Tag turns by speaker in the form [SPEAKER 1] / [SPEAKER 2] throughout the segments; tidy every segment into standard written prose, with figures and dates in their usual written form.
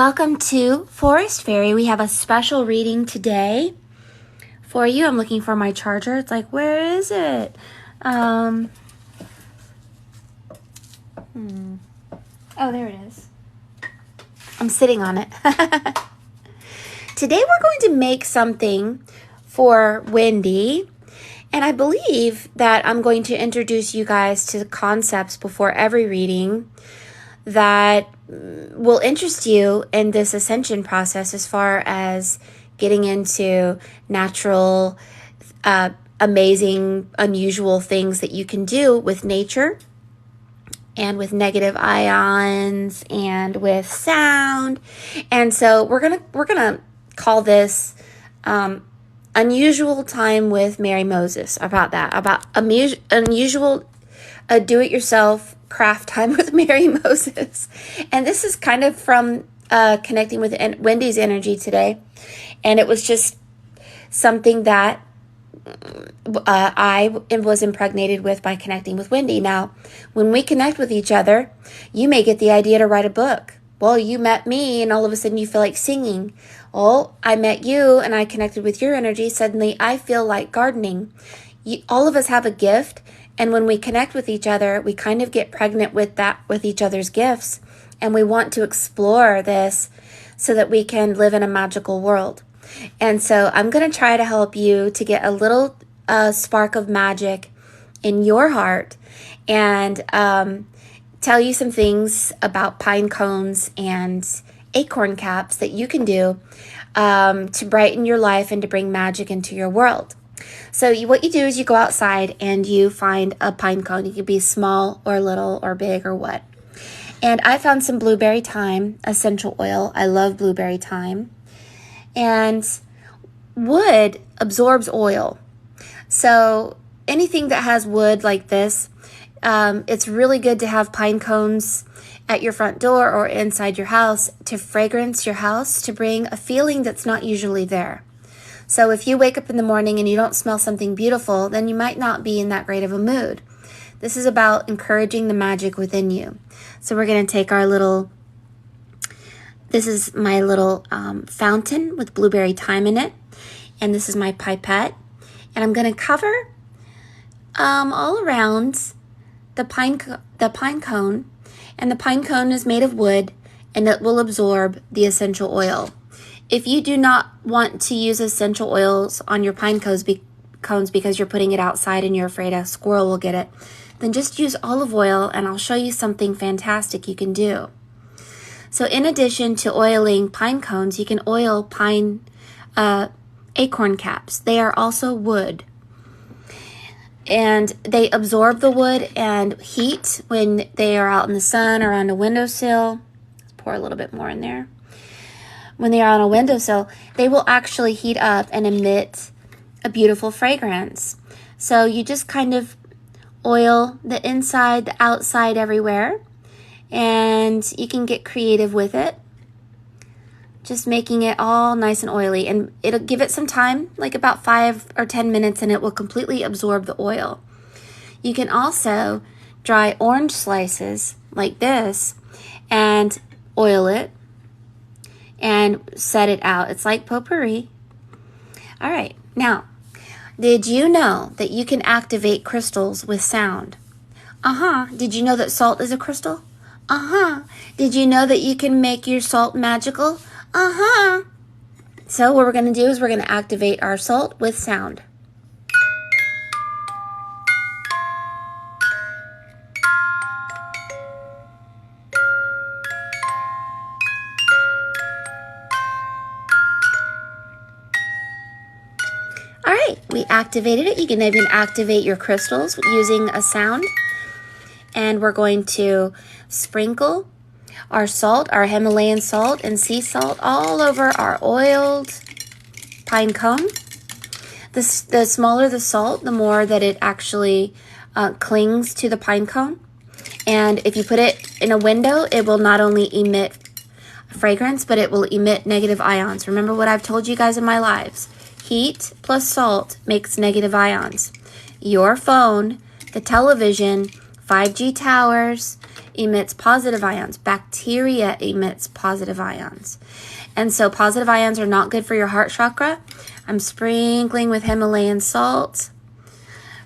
[SPEAKER 1] Welcome to Forest Fairy. We have a special reading today for you. I'm looking for my charger. It's like, where is it? Oh, there it is. I'm sitting on it. Today we're going to make something for Wendy. And I believe that I'm going to introduce you guys to the concepts before every reading that will interest you in this ascension process as far as getting into natural, amazing, unusual things that you can do with nature and with negative ions and with sound. And so we're gonna call this unusual time with Mary Moses, about unusual do-it-yourself craft time with Mary Moses. And this is kind of from connecting with Wendy's energy today. And it was just something that I was impregnated with by connecting with Wendy. Now, when we connect with each other, you may get the idea to write a book. Well, you met me and all of a sudden you feel like singing. Well, I met you and I connected with your energy. Suddenly I feel like gardening. All of us have a gift. And when we connect with each other, we kind of get pregnant with each other's gifts. And we want to explore this so that we can live in a magical world. And so I'm going to try to help you to get a little spark of magic in your heart and tell you some things about pine cones and acorn caps that you can do to brighten your life and to bring magic into your world. So what you do is you go outside and you find a pine cone. It could be small or little or big or what. And I found some blueberry thyme essential oil. I love blueberry thyme. And wood absorbs oil. So anything that has wood like this, it's really good to have pine cones at your front door or inside your house to fragrance your house, to bring a feeling that's not usually there. So if you wake up in the morning and you don't smell something beautiful, then you might not be in that great of a mood. This is about encouraging the magic within you. So we're going to take this is my little fountain with blueberry thyme in it. And this is my pipette. And I'm going to cover all around the pine cone. And the pine cone is made of wood and it will absorb the essential oil. If you do not want to use essential oils on your pine cones because you're putting it outside and you're afraid a squirrel will get it, then just use olive oil and I'll show you something fantastic you can do. So in addition to oiling pine cones, you can oil acorn caps. They are also wood. And they absorb the wood and heat when they are out in the sun or on a windowsill. Let's pour a little bit more in there. When they are on a windowsill, they will actually heat up and emit a beautiful fragrance. So you just kind of oil the inside, the outside, everywhere. And you can get creative with it. Just making it all nice and oily. And it'll give it some time, like about 5 or 10 minutes, and it will completely absorb the oil. You can also dry orange slices like this and oil it and set it out. It's like potpourri. All right. Now, did you know that you can activate crystals with sound? Did you know that salt is a crystal? Did you know that you can make your salt magical? So what we're going to do is we're going to activate our salt with sound. All right, we activated it. You can even activate your crystals using a sound. And we're going to sprinkle our salt, our Himalayan salt and sea salt all over our oiled pine cone. The smaller the salt, the more that it actually clings to the pine cone. And if you put it in a window, it will not only emit fragrance, but it will emit negative ions. Remember what I've told you guys in my lives. Heat plus salt makes negative ions. Your phone, the television, 5G towers emits positive ions. Bacteria emits positive ions. And so positive ions are not good for your heart chakra. I'm sprinkling with Himalayan salt.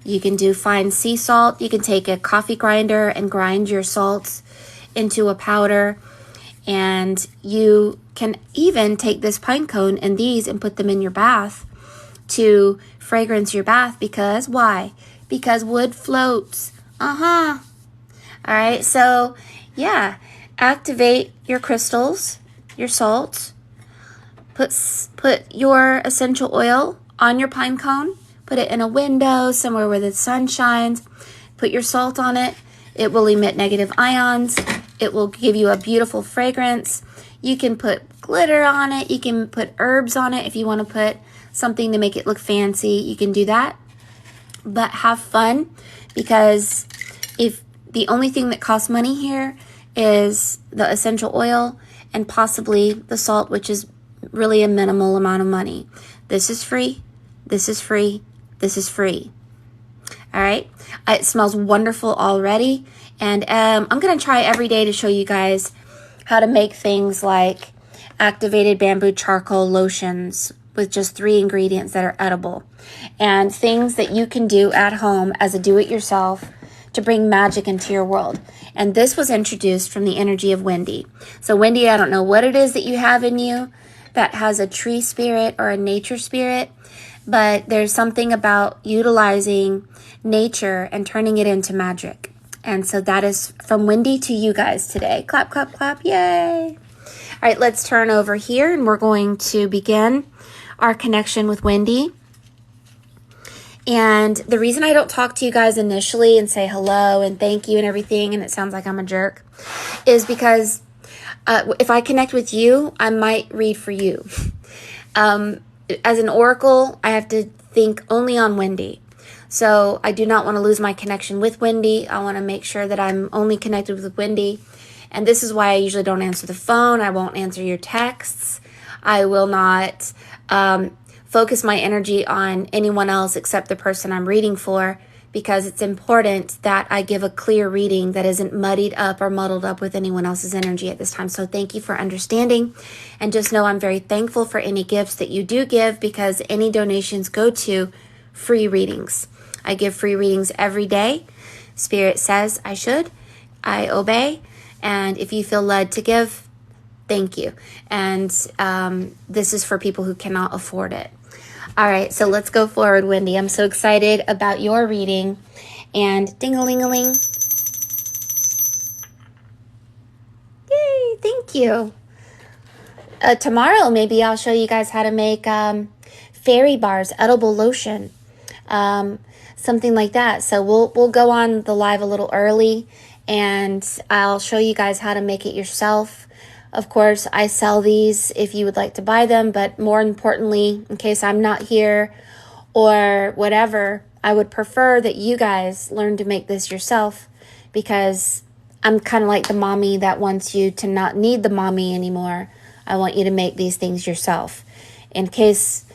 [SPEAKER 1] You can do fine sea salt. You can take a coffee grinder and grind your salts into a powder. And you can even take this pine cone and these and put them in your bath to fragrance your bath. Because why? Because wood floats. All right, so yeah, activate your crystals, your salts. Put your essential oil on your pine cone. Put it in a window somewhere where the sun shines. Put your salt on it. It will emit negative ions. It will give you a beautiful fragrance. You can put glitter on it. You can put herbs on it if you want to put something to make it look fancy. You can do that. But have fun, because if the only thing that costs money here is the essential oil and possibly the salt, which is really a minimal amount of money. This is free. This is free. This is free. All right. It smells wonderful already. And I'm going to try every day to show you guys how to make things like activated bamboo charcoal lotions with just 3 ingredients that are edible, and things that you can do at home as a do-it-yourself to bring magic into your world. And this was introduced from the energy of Wendy. So Wendy, I don't know what it is that you have in you that has a tree spirit or a nature spirit, but there's something about utilizing nature and turning it into magic. And so that is from Wendy to you guys today. Clap, clap, clap. Yay. All right, let's turn over here and we're going to begin our connection with Wendy. And the reason I don't talk to you guys initially and say hello and thank you and everything, and it sounds like I'm a jerk, is because if I connect with you, I might read for you. As an oracle, I have to think only on Wendy. So I do not want to lose my connection with Wendy. I want to make sure that I'm only connected with Wendy. And this is why I usually don't answer the phone. I won't answer your texts. I will not focus my energy on anyone else except the person I'm reading for, because it's important that I give a clear reading that isn't muddied up or muddled up with anyone else's energy at this time. So thank you for understanding. And just know I'm very thankful for any gifts that you do give, because any donations go to free readings. I give free readings every day. Spirit says I should. I obey. And if you feel led to give, thank you. And this is for people who cannot afford it. All right, so let's go forward, Wendy. I'm so excited about your reading. And ding-a-ling-a-ling. Yay, thank you. Tomorrow, maybe I'll show you guys how to make fairy bars, edible lotion, something like that. So we'll go on the live a little early, and I'll show you guys how to make it yourself. Of course, I sell these if you would like to buy them, but more importantly, in case I'm not here or whatever, I would prefer that you guys learn to make this yourself, because I'm kind of like the mommy that wants you to not need the mommy anymore. I want you to make these things yourself in case,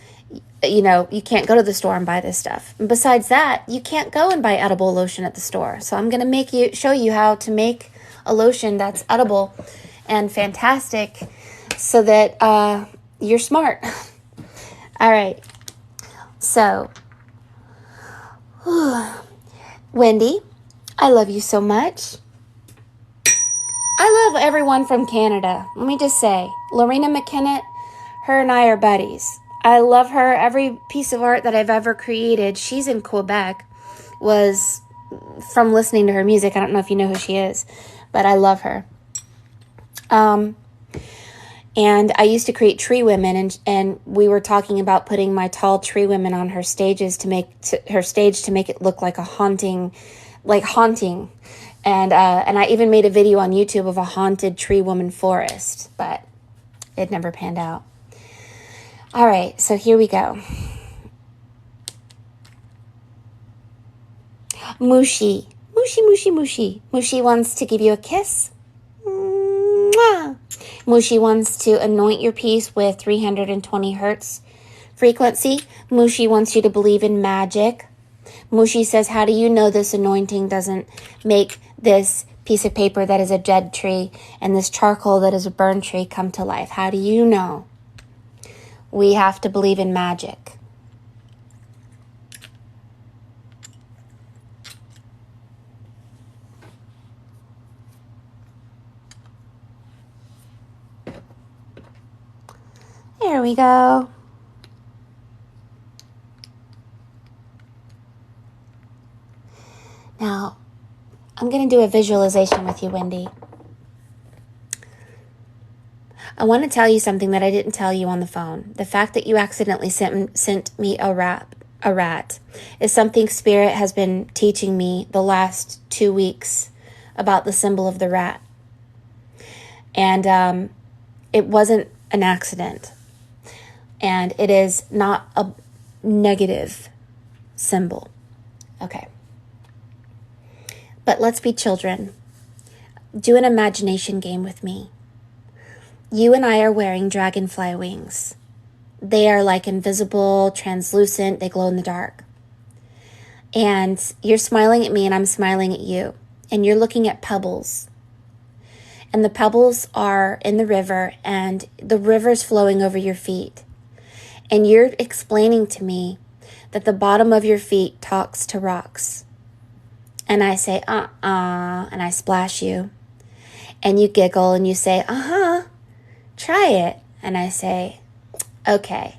[SPEAKER 1] you know, you can't go to the store and buy this stuff. And besides that, you can't go and buy edible lotion at the store. So I'm going to show you how to make a lotion that's edible and fantastic, so that you're smart. All right. So, Wendy, I love you so much. I love everyone from Canada. Let me just say, Lorena McKinnon, her and I are buddies. I love her. Every piece of art that I've ever created, she's in Quebec, was from listening to her music. I don't know if you know who she is, but I love her. And I used to create tree women, and we were talking about putting my tall tree women on her stages to make it look like haunting. And I even made a video on YouTube of a haunted tree woman forest, but it never panned out. All right, so here we go. Mushi. Mushi, mushi, mushi. Mushi wants to give you a kiss. Mwah. Mushi wants to anoint your piece with 320 hertz frequency. Mushi wants you to believe in magic. Mushi says, how do you know this anointing doesn't make this piece of paper that is a dead tree and this charcoal that is a burned tree come to life? How do you know? We have to believe in magic. There we go. Now, I'm going to do a visualization with you, Wendy. I want to tell you something that I didn't tell you on the phone. The fact that you accidentally sent me a rat is something Spirit has been teaching me the last 2 weeks about the symbol of the rat. And it wasn't an accident. And it is not a negative symbol. Okay. But let's be children. Do an imagination game with me. You and I are wearing dragonfly wings. They are like invisible, translucent, they glow in the dark. And you're smiling at me and I'm smiling at you. And you're looking at pebbles. And the pebbles are in the river and the river's flowing over your feet. And you're explaining to me that the bottom of your feet talks to rocks. And I say, and I splash you. And you giggle and you say, try it. And I say, okay.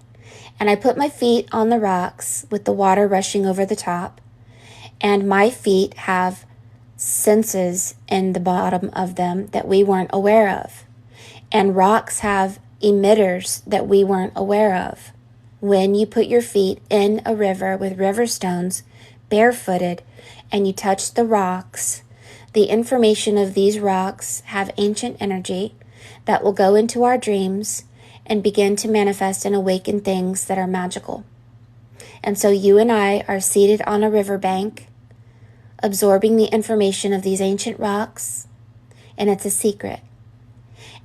[SPEAKER 1] And I put my feet on the rocks with the water rushing over the top. And my feet have senses in the bottom of them that we weren't aware of. And rocks have emitters that we weren't aware of. When you put your feet in a river with river stones, barefooted, and you touch the rocks, the information of these rocks have ancient energy that will go into our dreams and begin to manifest and awaken things that are magical. And so you and I are seated on a riverbank, absorbing the information of these ancient rocks, and it's a secret.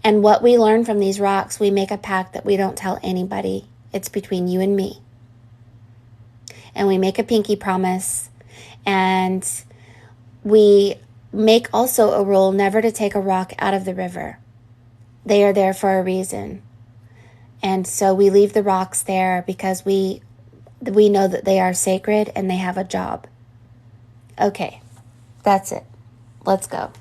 [SPEAKER 1] And what we learn from these rocks, we make a pact that we don't tell anybody. It's between you and me. And we make a pinky promise, and we make also a rule never to take a rock out of the river. They are there for a reason. And so we leave the rocks there because we know that they are sacred and they have a job. Okay, that's it. Let's go.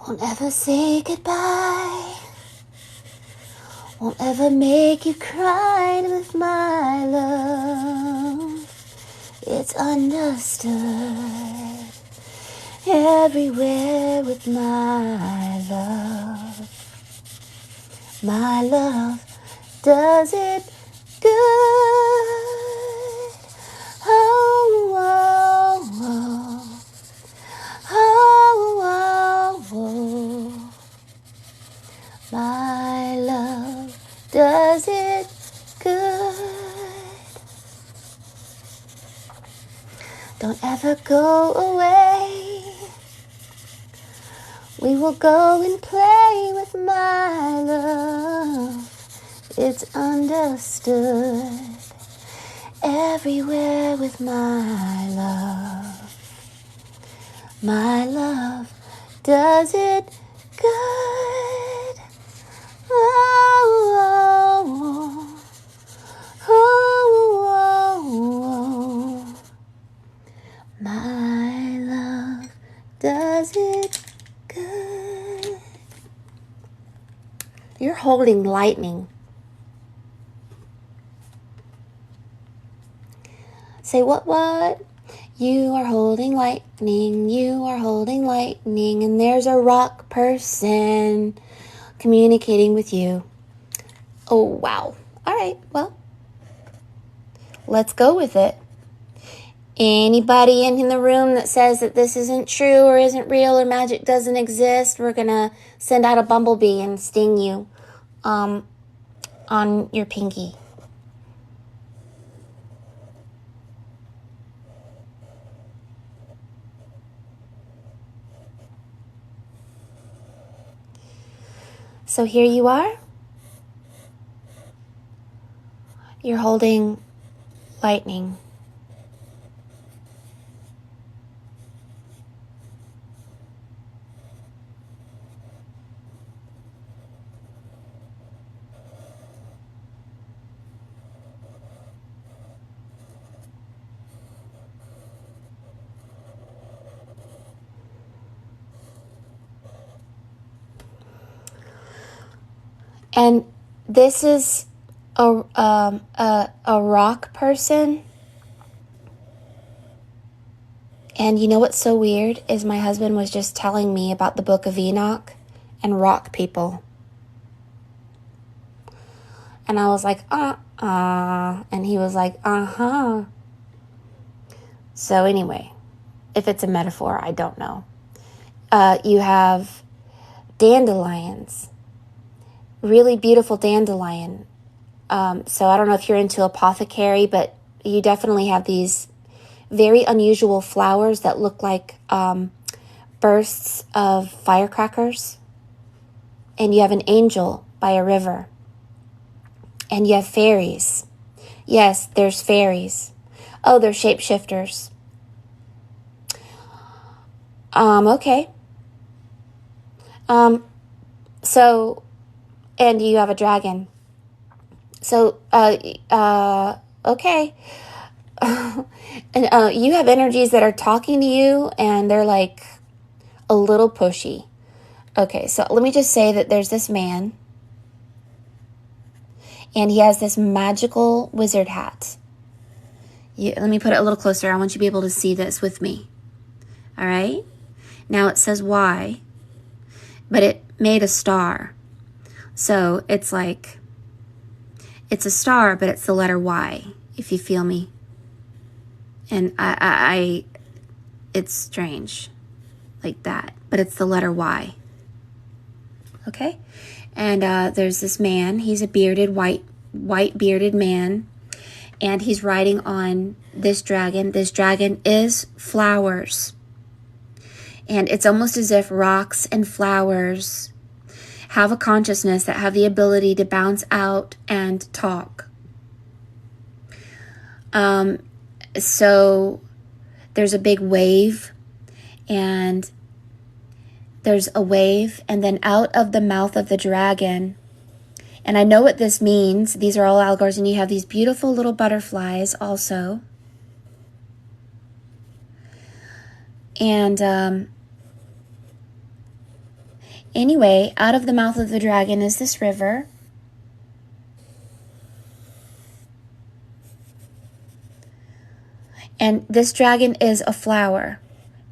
[SPEAKER 1] Won't ever say goodbye. Won't ever make you cry with my love. It's understood. Everywhere with my love. My love does it good. Oh, oh, oh. Oh, oh, oh. My love does it good. Don't ever go away. We will go and play with my love. It's understood. Everywhere with my love. My love does it good. Oh, oh, oh, oh, oh. My love does it good. You're holding lightning. Say what? You are holding lightning, you are holding lightning, and there's a rock person communicating with you. Oh, wow. All right, well, let's go with it. Anybody in the room that says that this isn't true or isn't real or magic doesn't exist, we're going to send out a bumblebee and sting you on your pinky. So here you are. You're holding lightning. And this is a rock person. And you know what's so weird is my husband was just telling me about the book of Enoch and rock people. And I was like, and he was like, uh-huh. So anyway, if it's a metaphor, I don't know. You have dandelions. Really beautiful dandelion. So I don't know if you're into apothecary, but you definitely have these very unusual flowers that look like bursts of firecrackers. And you have an angel by a river. And you have fairies. Yes, there's fairies. Oh, they're shapeshifters. Okay. So, and you have a dragon. So, okay. And you have energies that are talking to you, and they're like a little pushy. Okay, so let me just say that there's this man, and he has this magical wizard hat. Let me put it a little closer. I want you to be able to see this with me. All right? Now it says Y, but it made a star. So it's like, it's a star, but it's the letter Y, if you feel me. And it's strange, like that, but it's the letter Y. Okay? And there's this man. He's a bearded, white bearded man. And he's riding on this dragon. This dragon is flowers. And it's almost as if rocks and flowers have a consciousness that have the ability to bounce out and talk. So there's a big wave, and there's a wave, and then out of the mouth of the dragon, and I know what this means. These are all allegories, and you have these beautiful little butterflies also. And anyway, out of the mouth of the dragon is this river. And this dragon is a flower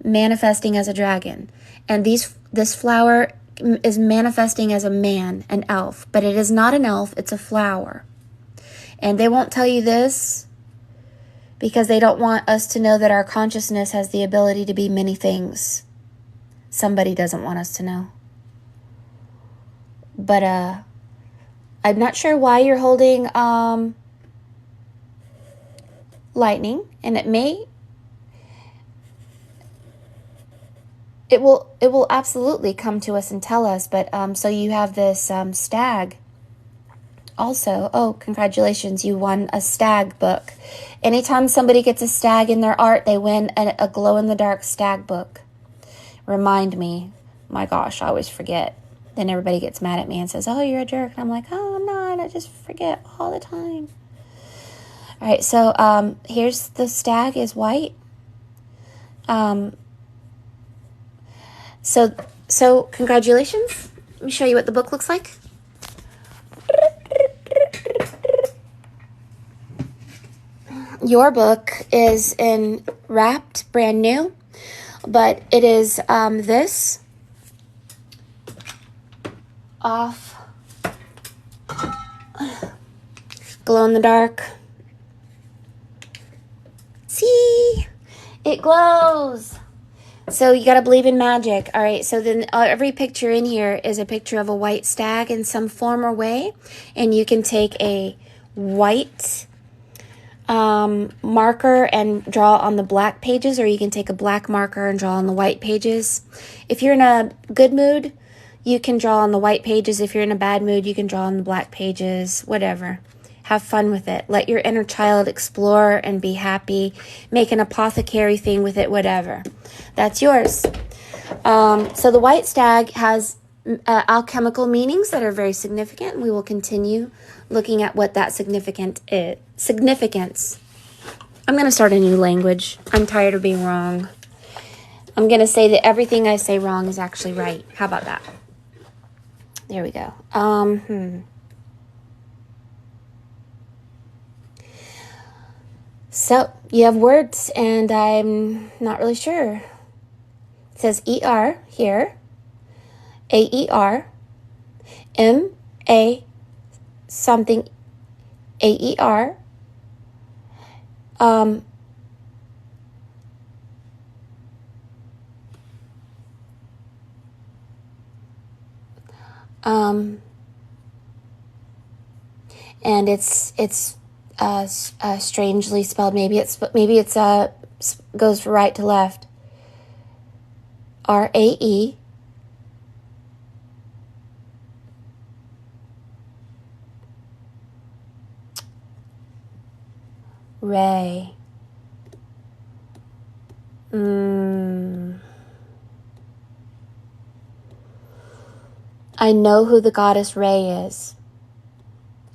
[SPEAKER 1] manifesting as a dragon. And this flower is manifesting as a man, an elf. But it is not an elf, it's a flower. And they won't tell you this because they don't want us to know that our consciousness has the ability to be many things. Somebody doesn't want us to know. But I'm not sure why you're holding lightning, and it will absolutely come to us and tell us. But so you have this stag also. Oh, congratulations, you won a stag book. Anytime somebody gets a stag in their art, they win a glow-in-the-dark stag book. Remind me. My gosh, I always forget. Then everybody gets mad at me and says, oh, you're a jerk. And I'm like, oh, I'm not. I just forget all the time. All right, so here's the stag is white. So congratulations. Let me show you what the book looks like. Your book is wrapped brand new, but it is this off glow in the dark. See, it glows. So you got to believe in magic. All right, so then every picture in here is a picture of a white stag in some form or way. And you can take a white marker and draw on the black pages, or you can take a black marker and draw on the white pages. If you're in a good mood, you can draw on the white pages. If you're in a bad mood, you can draw on the black pages, whatever. Have fun with it. Let your inner child explore and be happy. Make an apothecary thing with it, whatever. That's yours. So the white stag has alchemical meanings that are very significant. We will continue looking at what that significance. I'm going to start a new language. I'm tired of being wrong. I'm going to say that everything I say wrong is actually right. How about that? There we go. So you have words, and I'm not really sure. It says ER here, AER, MA something, AER, and it's strangely spelled. Maybe it's goes right to left. RAE. Ray. I know who the goddess Ray is.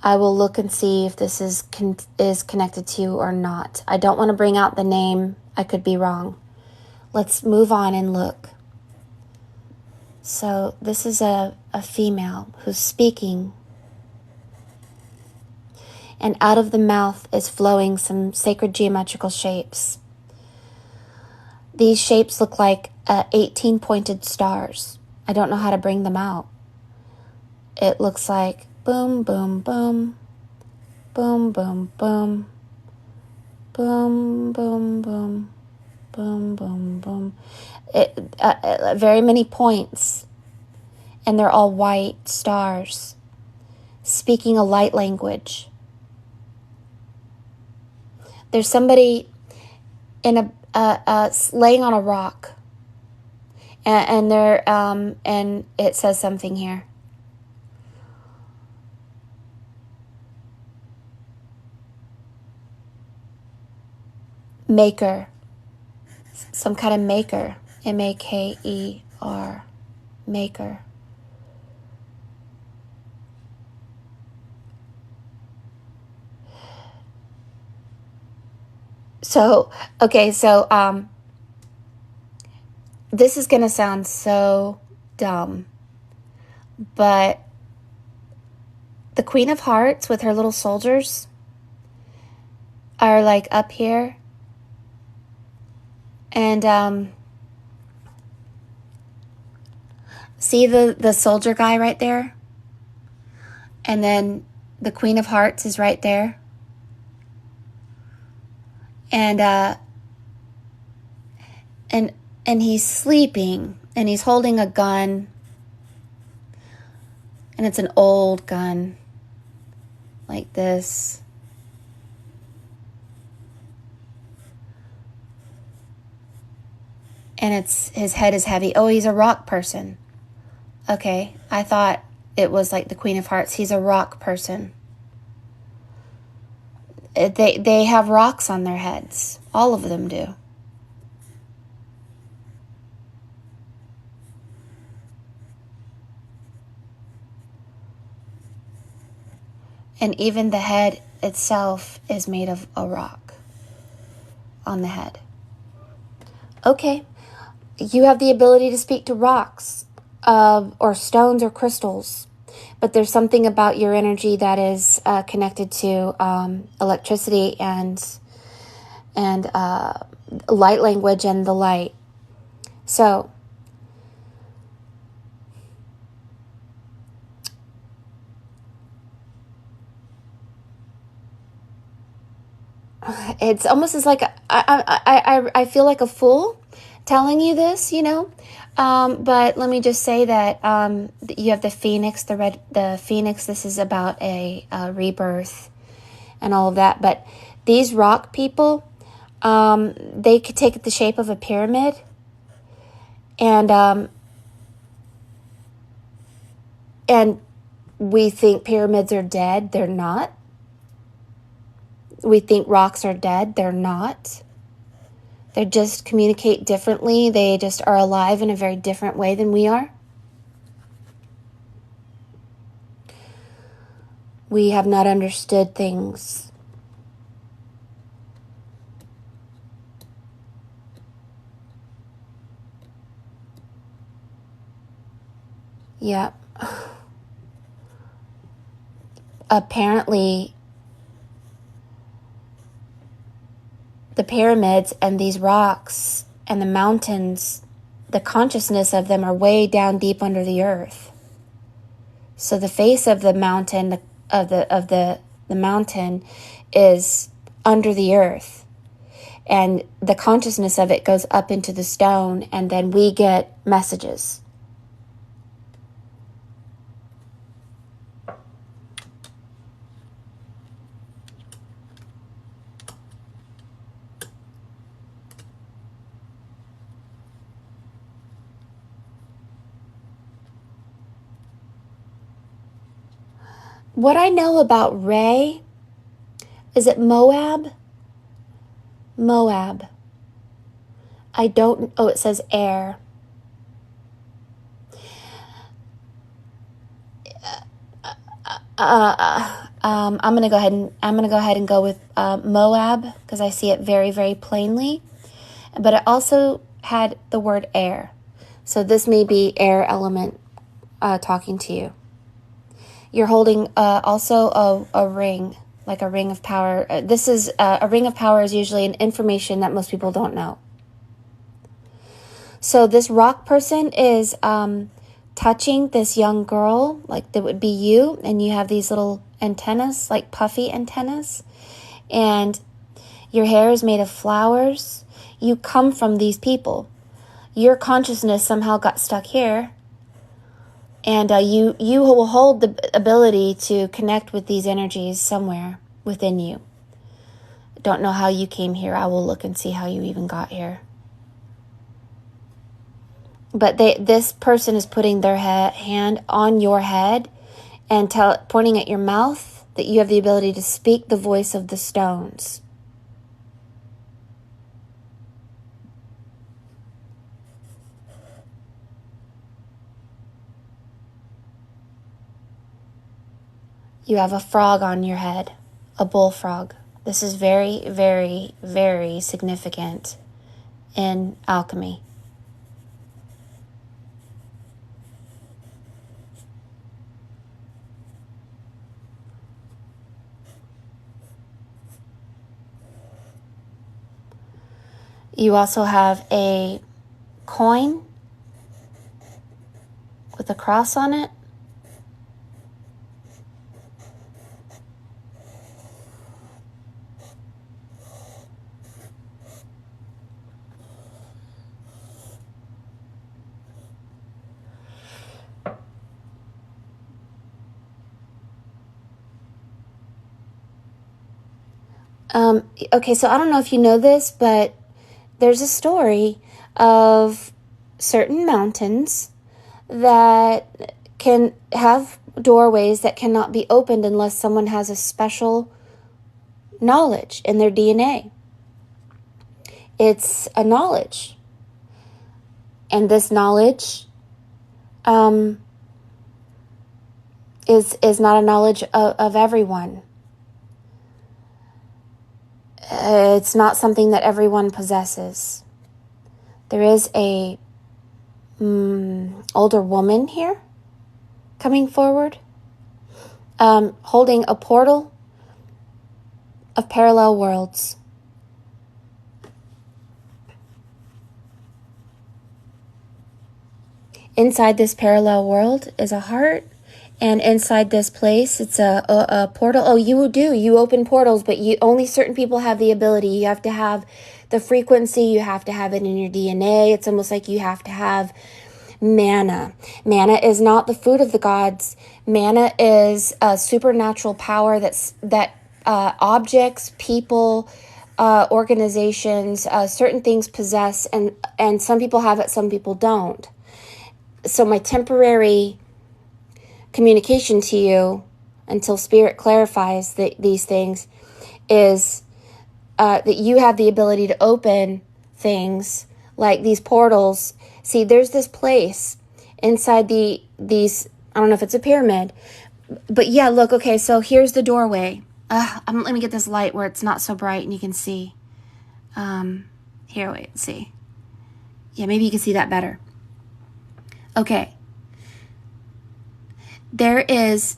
[SPEAKER 1] I will look and see if this is connected to you or not. I don't want to bring out the name. I could be wrong. Let's move on and look. So this is a female who's speaking. And out of the mouth is flowing some sacred geometrical shapes. These shapes look like 18 pointed stars. I don't know how to bring them out. It looks like boom, boom, boom, boom, boom, boom, boom, boom, boom, boom, boom, boom. Very many points, and they're all white stars, speaking a light language. There's somebody in laying on a rock, and they're and it says something here. Maker, some kind of maker, MAKER, maker. So, okay, so this is going to sound so dumb, but the Queen of Hearts with her little soldiers are like up here. And see the soldier guy right there? And then the Queen of Hearts is right there. And he's sleeping, and he's holding a gun. And it's an old gun, like this. And his head is heavy. Oh, he's a rock person. Okay, I thought it was like the Queen of Hearts. He's a rock person. They have rocks on their heads. All of them do. And even the head itself is made of a rock on the head. Okay. You have the ability to speak to rocks, or stones or crystals, but there's something about your energy that is connected to electricity and light language and the light. So it's almost as like I feel like a fool telling you this, but let me just say that you have the phoenix, the phoenix. This is about a rebirth and all of that. But these rock people, they could take the shape of a pyramid, and we think pyramids are dead. They're not. We think rocks are dead. They're not. They just communicate differently. They just are alive in a very different way than we are. We have not understood things. Yeah. Apparently, the pyramids and these rocks and the mountains, the consciousness of them are way down deep under the earth. So the face of the mountain, the mountain is under the earth. And the consciousness of it goes up into the stone, and then we get messages. What I know about Ray, is it Moab? Moab. I don't, it says air. I'm gonna go ahead and go with Moab, because I see it very, very plainly. But it also had the word air. So this may be air element talking to you. You're holding also a ring, like a ring of power. This is a ring of power is usually an information that most people don't know. So this rock person is touching this young girl, like that would be you, and you have these little antennas, like puffy antennas, and your hair is made of flowers. You come from these people. Your consciousness somehow got stuck here. And you will hold the ability to connect with these energies somewhere within you. Don't know how you came here. I will look and see how you even got here. But this person is putting their hand on your head and pointing at your mouth that you have the ability to speak the voice of the stones. You have a frog on your head, a bullfrog. This is very, very, very significant in alchemy. You also have a coin with a cross on it. Okay, so I don't know if you know this, but there's a story of certain mountains that can have doorways that cannot be opened unless someone has a special knowledge in their DNA. It's a knowledge. And this knowledge is not a knowledge of everyone. It's not something that everyone possesses. There is a older woman here coming forward, holding a portal of parallel worlds. Inside this parallel world is a heart. And inside this place, it's a portal. Oh, you open portals, but only certain people have the ability. You have to have the frequency. You have to have it in your DNA. It's almost like you have to have manna. Manna is not the food of the gods. Manna is a supernatural power that objects, people, organizations, certain things possess, and some people have it, some people don't. So my temporary communication to you until Spirit clarifies these things is that you have the ability to open things like these portals. See, there's this place inside these, I don't know if it's a pyramid, but yeah, look, okay, so here's the doorway. Let me get this light where it's not so bright and you can see. Here, wait, see. Yeah, maybe you can see that better. Okay. There is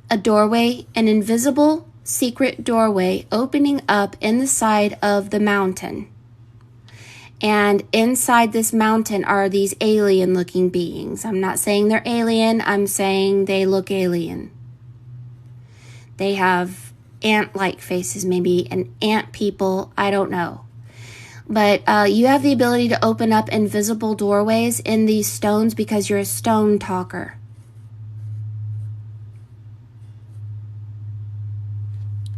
[SPEAKER 1] a doorway, an invisible secret doorway opening up in the side of the mountain. And inside this mountain are these alien-looking beings. I'm not saying they're alien. I'm saying they look alien. They have ant-like faces, maybe an ant people. I don't know. But you have the ability to open up invisible doorways in these stones because you're a stone talker.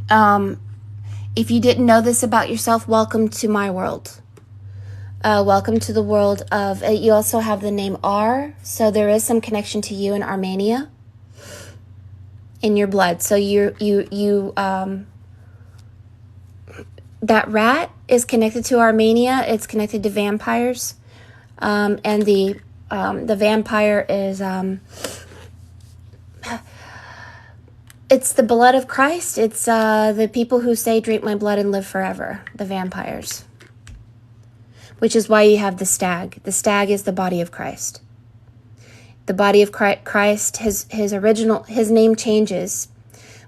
[SPEAKER 1] If you didn't know this about yourself, welcome to my world. Welcome to the world of, you also have the name R, so there is some connection to you in Armenia in your blood. So that rat is connected to Armenia. It's connected to vampires. And the vampire is, it's the blood of Christ. It's the people who say, drink my blood and live forever, the vampires. Which is why you have the stag. The stag is the body of Christ. The body of Christ, his name changes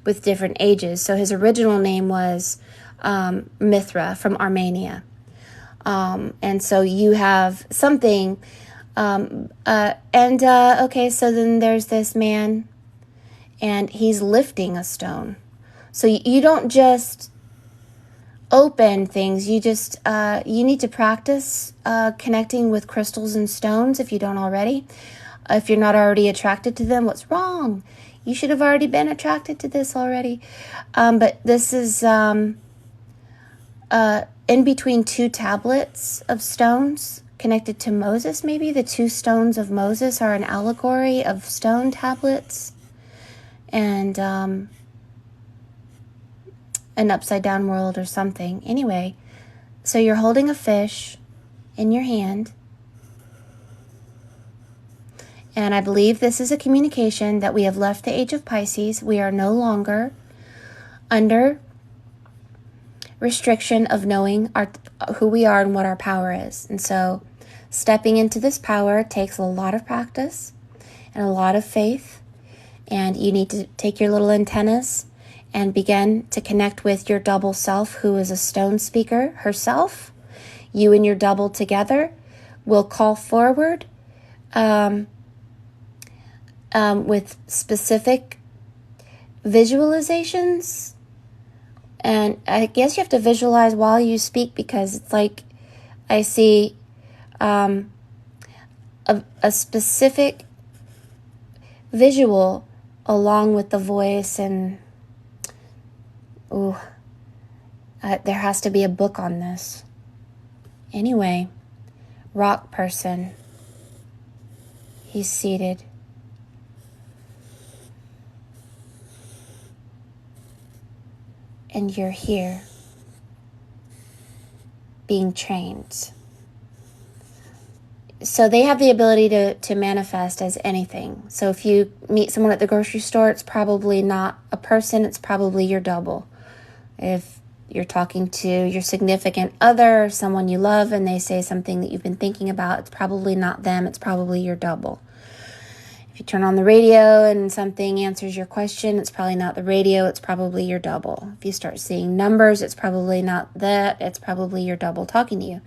[SPEAKER 1] with different ages. So his original name was Mithra from Armenia. And so you have something. Okay, so then there's this man, and he's lifting a stone. So you don't just open things. You just you need to practice connecting with crystals and stones if you don't already. If you're not already attracted to them, what's wrong? You should have already been attracted to this already. But this is in between two tablets of stones connected to Moses, maybe. The two stones of Moses are an allegory of stone tablets. And an upside down world or something. Anyway, so you're holding a fish in your hand. And I believe this is a communication that we have left the age of Pisces. We are no longer under restriction of knowing who we are and what our power is. And so stepping into this power takes a lot of practice and a lot of faith. And you need to take your little antennas and begin to connect with your double self, who is a stone speaker herself. You and your double together will call forward with specific visualizations. And I guess you have to visualize while you speak, because it's like I see a specific visual along with the voice. And there has to be a book on this. Anyway, rock person. He's seated. And you're here, being trained. So they have the ability to manifest as anything. So if you meet someone at the grocery store, it's probably not a person, it's probably your double. If you're talking to your significant other, or someone you love, and they say something that you've been thinking about, it's probably not them, it's probably your double. If you turn on the radio and something answers your question, it's probably not the radio, it's probably your double. If you start seeing numbers, it's probably not that, it's probably your double talking to you.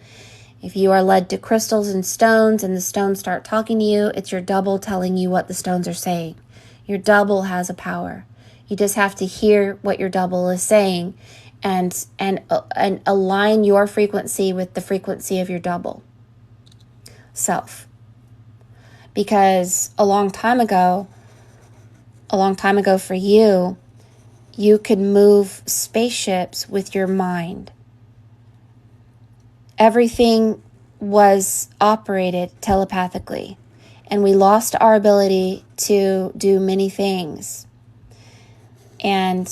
[SPEAKER 1] If you are led to crystals and stones and the stones start talking to you, it's your double telling you what the stones are saying. Your double has a power. You just have to hear what your double is saying and align your frequency with the frequency of your double self. Because a long time ago for you, you could move spaceships with your mind. Everything was operated telepathically, and we lost our ability to do many things. And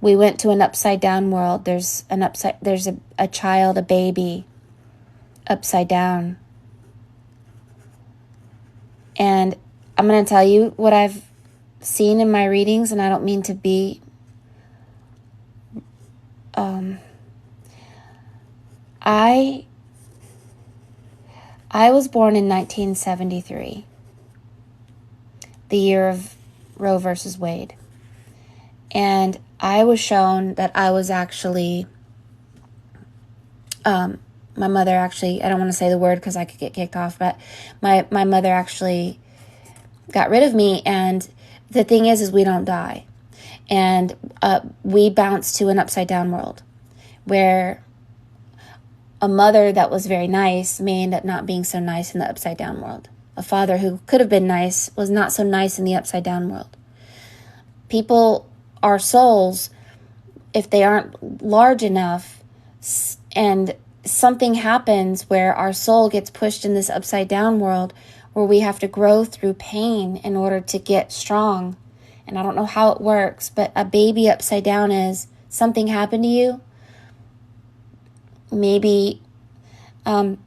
[SPEAKER 1] We went to an upside down world. There's a child, a baby, upside down. And I'm going to tell you what I've seen in my readings, and I don't mean to be I was born in 1973, the year of Roe versus Wade. And I was shown that I was actually, my mother actually, I don't want to say the word because I could get kicked off, but my mother actually got rid of me. And the thing is we don't die. And we bounce to an upside down world where a mother that was very nice may end up not being so nice in the upside down world. A father who could have been nice was not so nice in the upside down world. People, our souls, if they aren't large enough and something happens where our soul gets pushed in this upside down world where we have to grow through pain in order to get strong. And I don't know how it works, but a baby upside down is something happened to you. Maybe in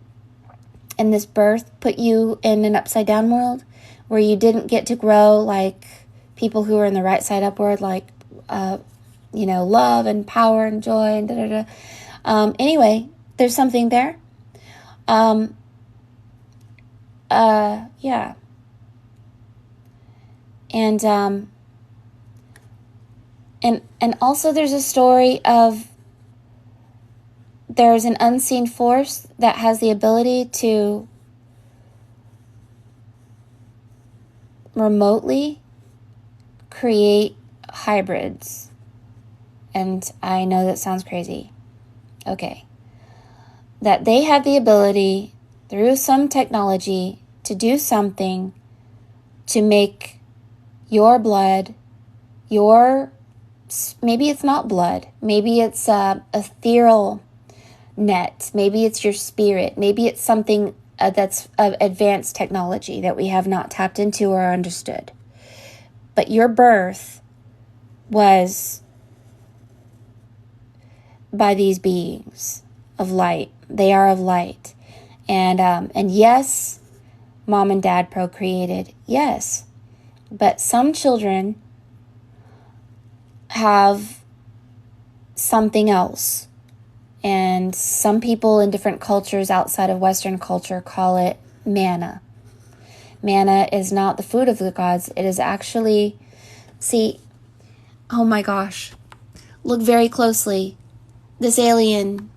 [SPEAKER 1] this birth put you in an upside down world where you didn't get to grow like people who are in the right side upward, like, love and power and joy and da-da-da. Anyway, there's something there. Yeah. And also there's a story of there's an unseen force that has the ability to remotely create hybrids. And I know that sounds crazy. Okay. That they have the ability through some technology to do something to make your blood, maybe it's not blood, maybe it's a ethereal net, maybe it's your spirit, maybe it's something that's advanced technology that we have not tapped into or understood. But your birth was by these beings of light. They are of light. And yes, mom and dad procreated. Yes. But some children have something else. And some people in different cultures outside of Western culture call it manna. Manna is not the food of the gods. It is actually, oh my gosh, look very closely. This alien,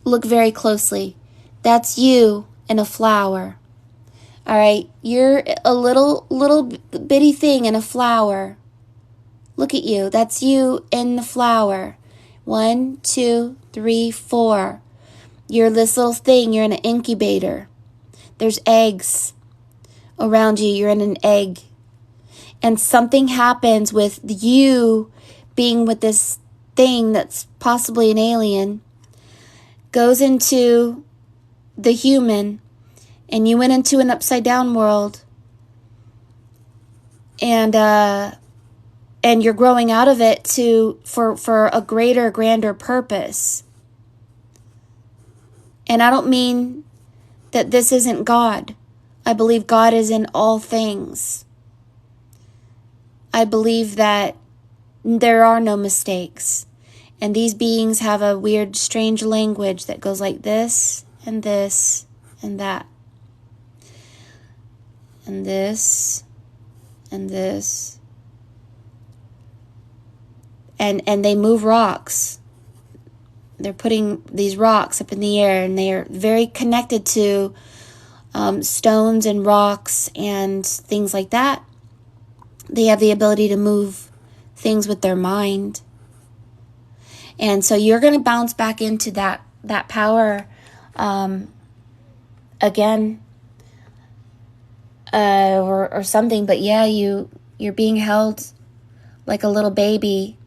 [SPEAKER 1] look very closely. That's you in a flower. All right, you're a little bitty thing in a flower. Look at you. That's you in the flower. 1, 2, 3, 4. You're this little thing. You're in an incubator. There's eggs around you. You're in an egg. And something happens with you being with this thing that's possibly an alien, goes into the human, and you went into an upside down world, and you're growing out of it for a greater, grander purpose. And I don't mean that this isn't God. I believe God is in all things. I believe that there are no mistakes. And these beings have a weird, strange language that goes like this, and this, and that. And this, and this. And they move rocks. They're putting these rocks up in the air, and they are very connected to stones and rocks and things like that. They have the ability to move things with their mind. And so you're going to bounce back into that power again or something. But yeah, you're being held like a little baby,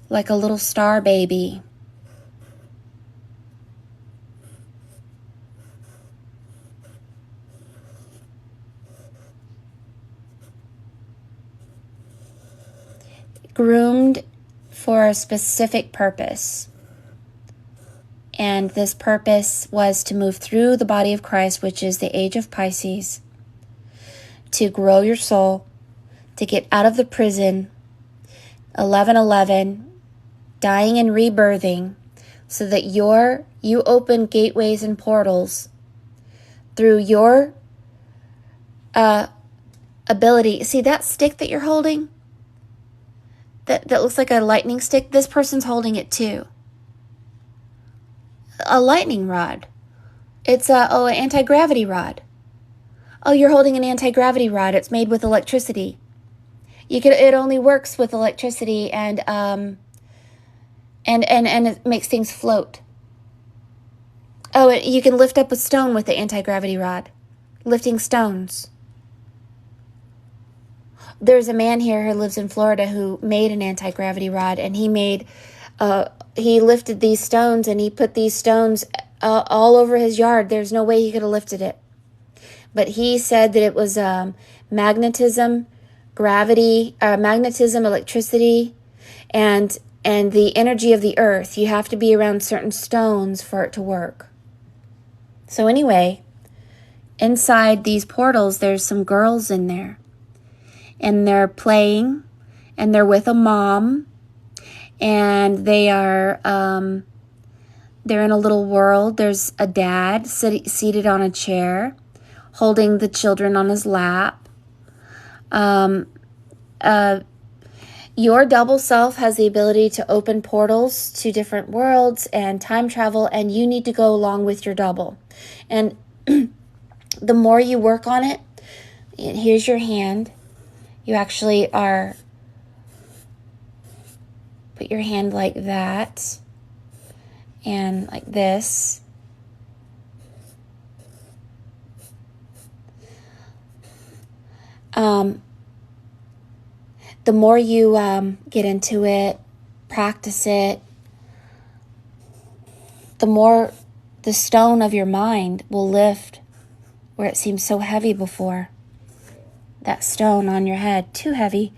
[SPEAKER 1] like a little star baby. groomed for a specific purpose. And this purpose was to move through the body of Christ, which is the age of Pisces, to grow your soul, to get out of the prison, 11:11, dying and rebirthing, so that you open gateways and portals through your ability. See that stick that you're holding? That looks like a lightning stick? This person's holding it too. A lightning rod. It's an anti-gravity rod. Oh, you're holding an anti-gravity rod. It's made with electricity. It only works with electricity and it makes things float. Oh, you can lift up a stone with the anti-gravity rod. Lifting stones. There's a man here who lives in Florida who made an anti-gravity rod, and he lifted these stones, and he put these stones all over his yard. There's no way he could have lifted it. But he said that it was magnetism, gravity, magnetism, electricity, and the energy of the earth. You have to be around certain stones for it to work. So anyway, inside these portals, there's some girls in there. And they're playing, and they're with a mom, and they are, they're in a little world. There's a dad seated on a chair, holding the children on his lap. Your double self has the ability to open portals to different worlds and time travel, and you need to go along with your double. And the more you work on it, here's your hand. You actually put your hand like that and like this. The more you get into it, practice it, the more the stone of your mind will lift where it seems so heavy before. That stone on your head, too heavy.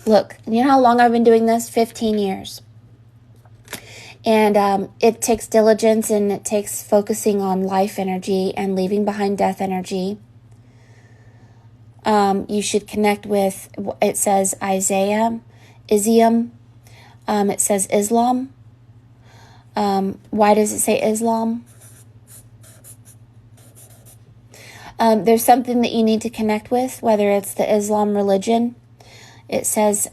[SPEAKER 1] Look, you know how long I've been doing this? 15 years. And it takes diligence, and it takes focusing on life energy and leaving behind death energy. You should connect with, it says Isaiah, Isium. It says Islam. Why does it say Islam? There's something that you need to connect with, whether it's the Islam religion. It says,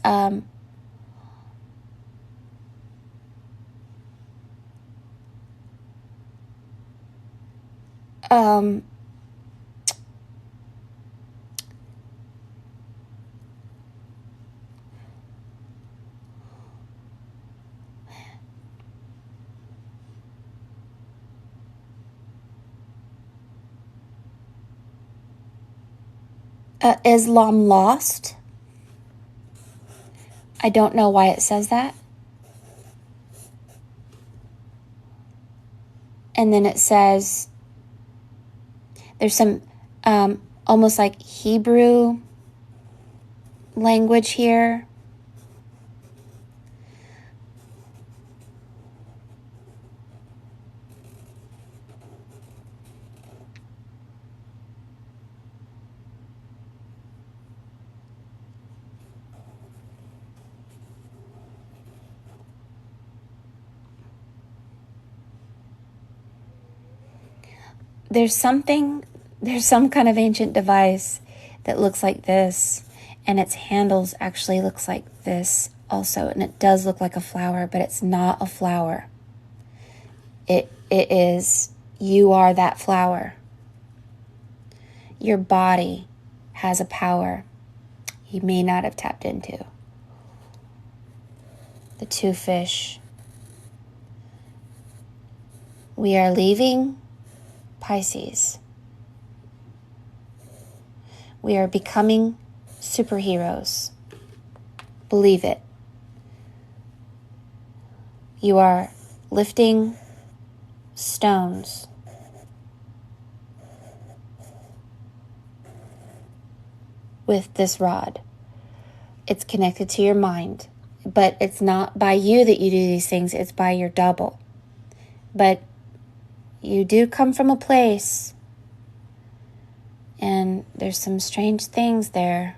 [SPEAKER 1] Islam lost. I don't know why it says that. And then it says, there's some almost like Hebrew language here. There's some kind of ancient device that looks like this, and its handles actually looks like this also, and it does look like a flower, but it's not a flower. It is, you are that flower. Your body has a power you may not have tapped into. The two fish. We are leaving Pisces. We are becoming superheroes. Believe it. You are lifting stones. With this rod. It's connected to your mind. But it's not by you that you do these things. It's by your double. But you do come from a place, and there's some strange things there.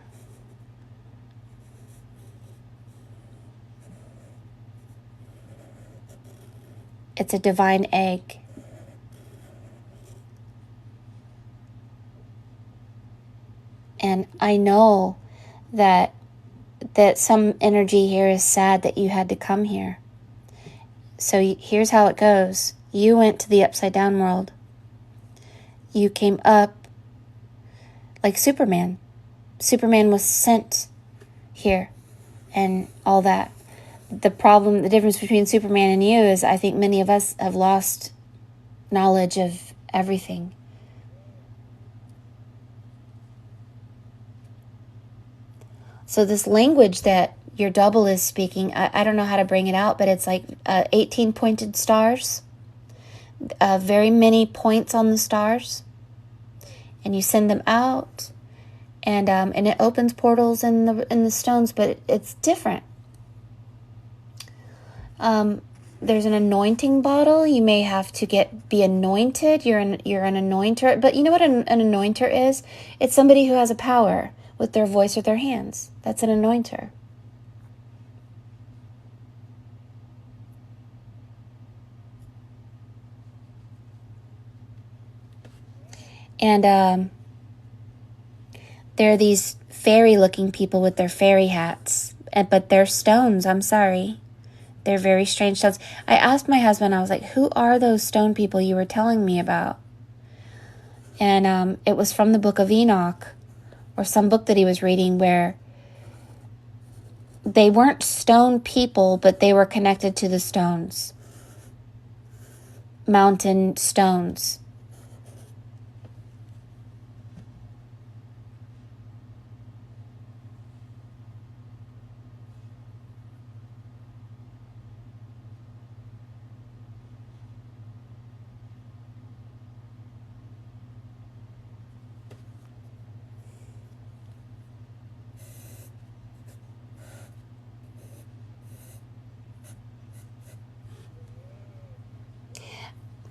[SPEAKER 1] It's a divine egg. And I know that some energy here is sad that you had to come here. So here's how it goes. You went to the upside down world. You came up like Superman. Superman was sent here and all that. The difference between Superman and you is I think many of us have lost knowledge of everything. So this language that your double is speaking, I don't know how to bring it out, but it's like 18 pointed stars, very many points on the stars, and you send them out, and it opens portals in the stones, but it's different. There's an anointing bottle. You may have to be anointed. You're an anointer, but you know what an anointer is? It's somebody who has a power with their voice or their hands. That's an anointer. And there are these fairy-looking people with their fairy hats, but they're stones. I'm sorry. They're very strange stones. I asked my husband, I was like, who are those stone people you were telling me about? And it was from the book of Enoch, or some book that he was reading, where they weren't stone people, but they were connected to the stones. Mountain stones.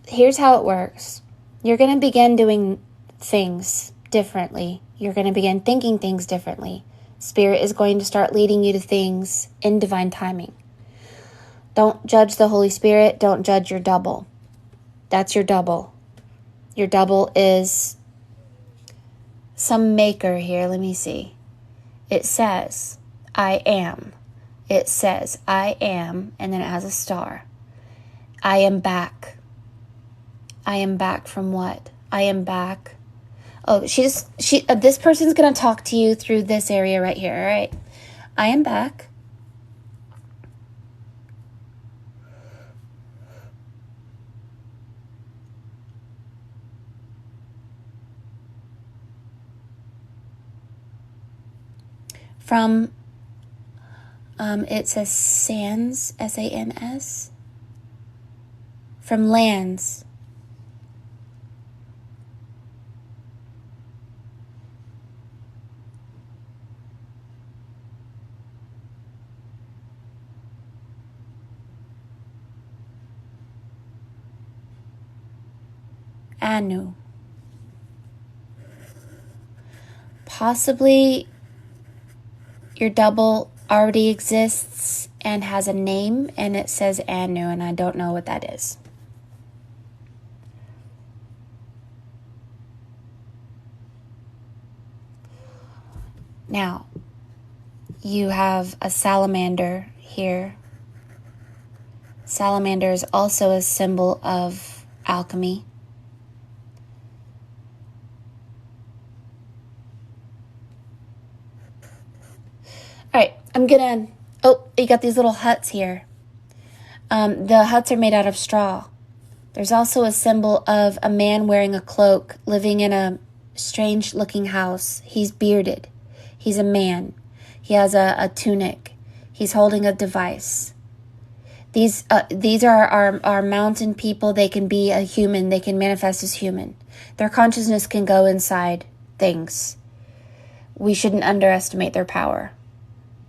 [SPEAKER 1] Here's how it works. You're going to begin doing things differently. You're going to begin thinking things differently. Spirit is going to start leading you to things in divine timing. Don't judge the Holy Spirit. Don't judge your double. That's your double. Your double is some maker here. Let me see. It says, I am. It says, I am, and then it has a star. I am back. I am back from what? I am back. Oh, this person's going to talk to you through this area right here, all right? I am back. From, it says Sans, S-A-N-S. From lands. Anu. Possibly your double already exists and has a name, and it says Anu, and I don't know what that is. Now, you have a salamander here. Salamander is also a symbol of alchemy. All right, you got these little huts here. The huts are made out of straw. There's also a symbol of a man wearing a cloak, living in a strange looking house. He's bearded. He's a man. He has a tunic. He's holding a device. These are our mountain people. They can be a human. They can manifest as human. Their consciousness can go inside things. We shouldn't underestimate their power.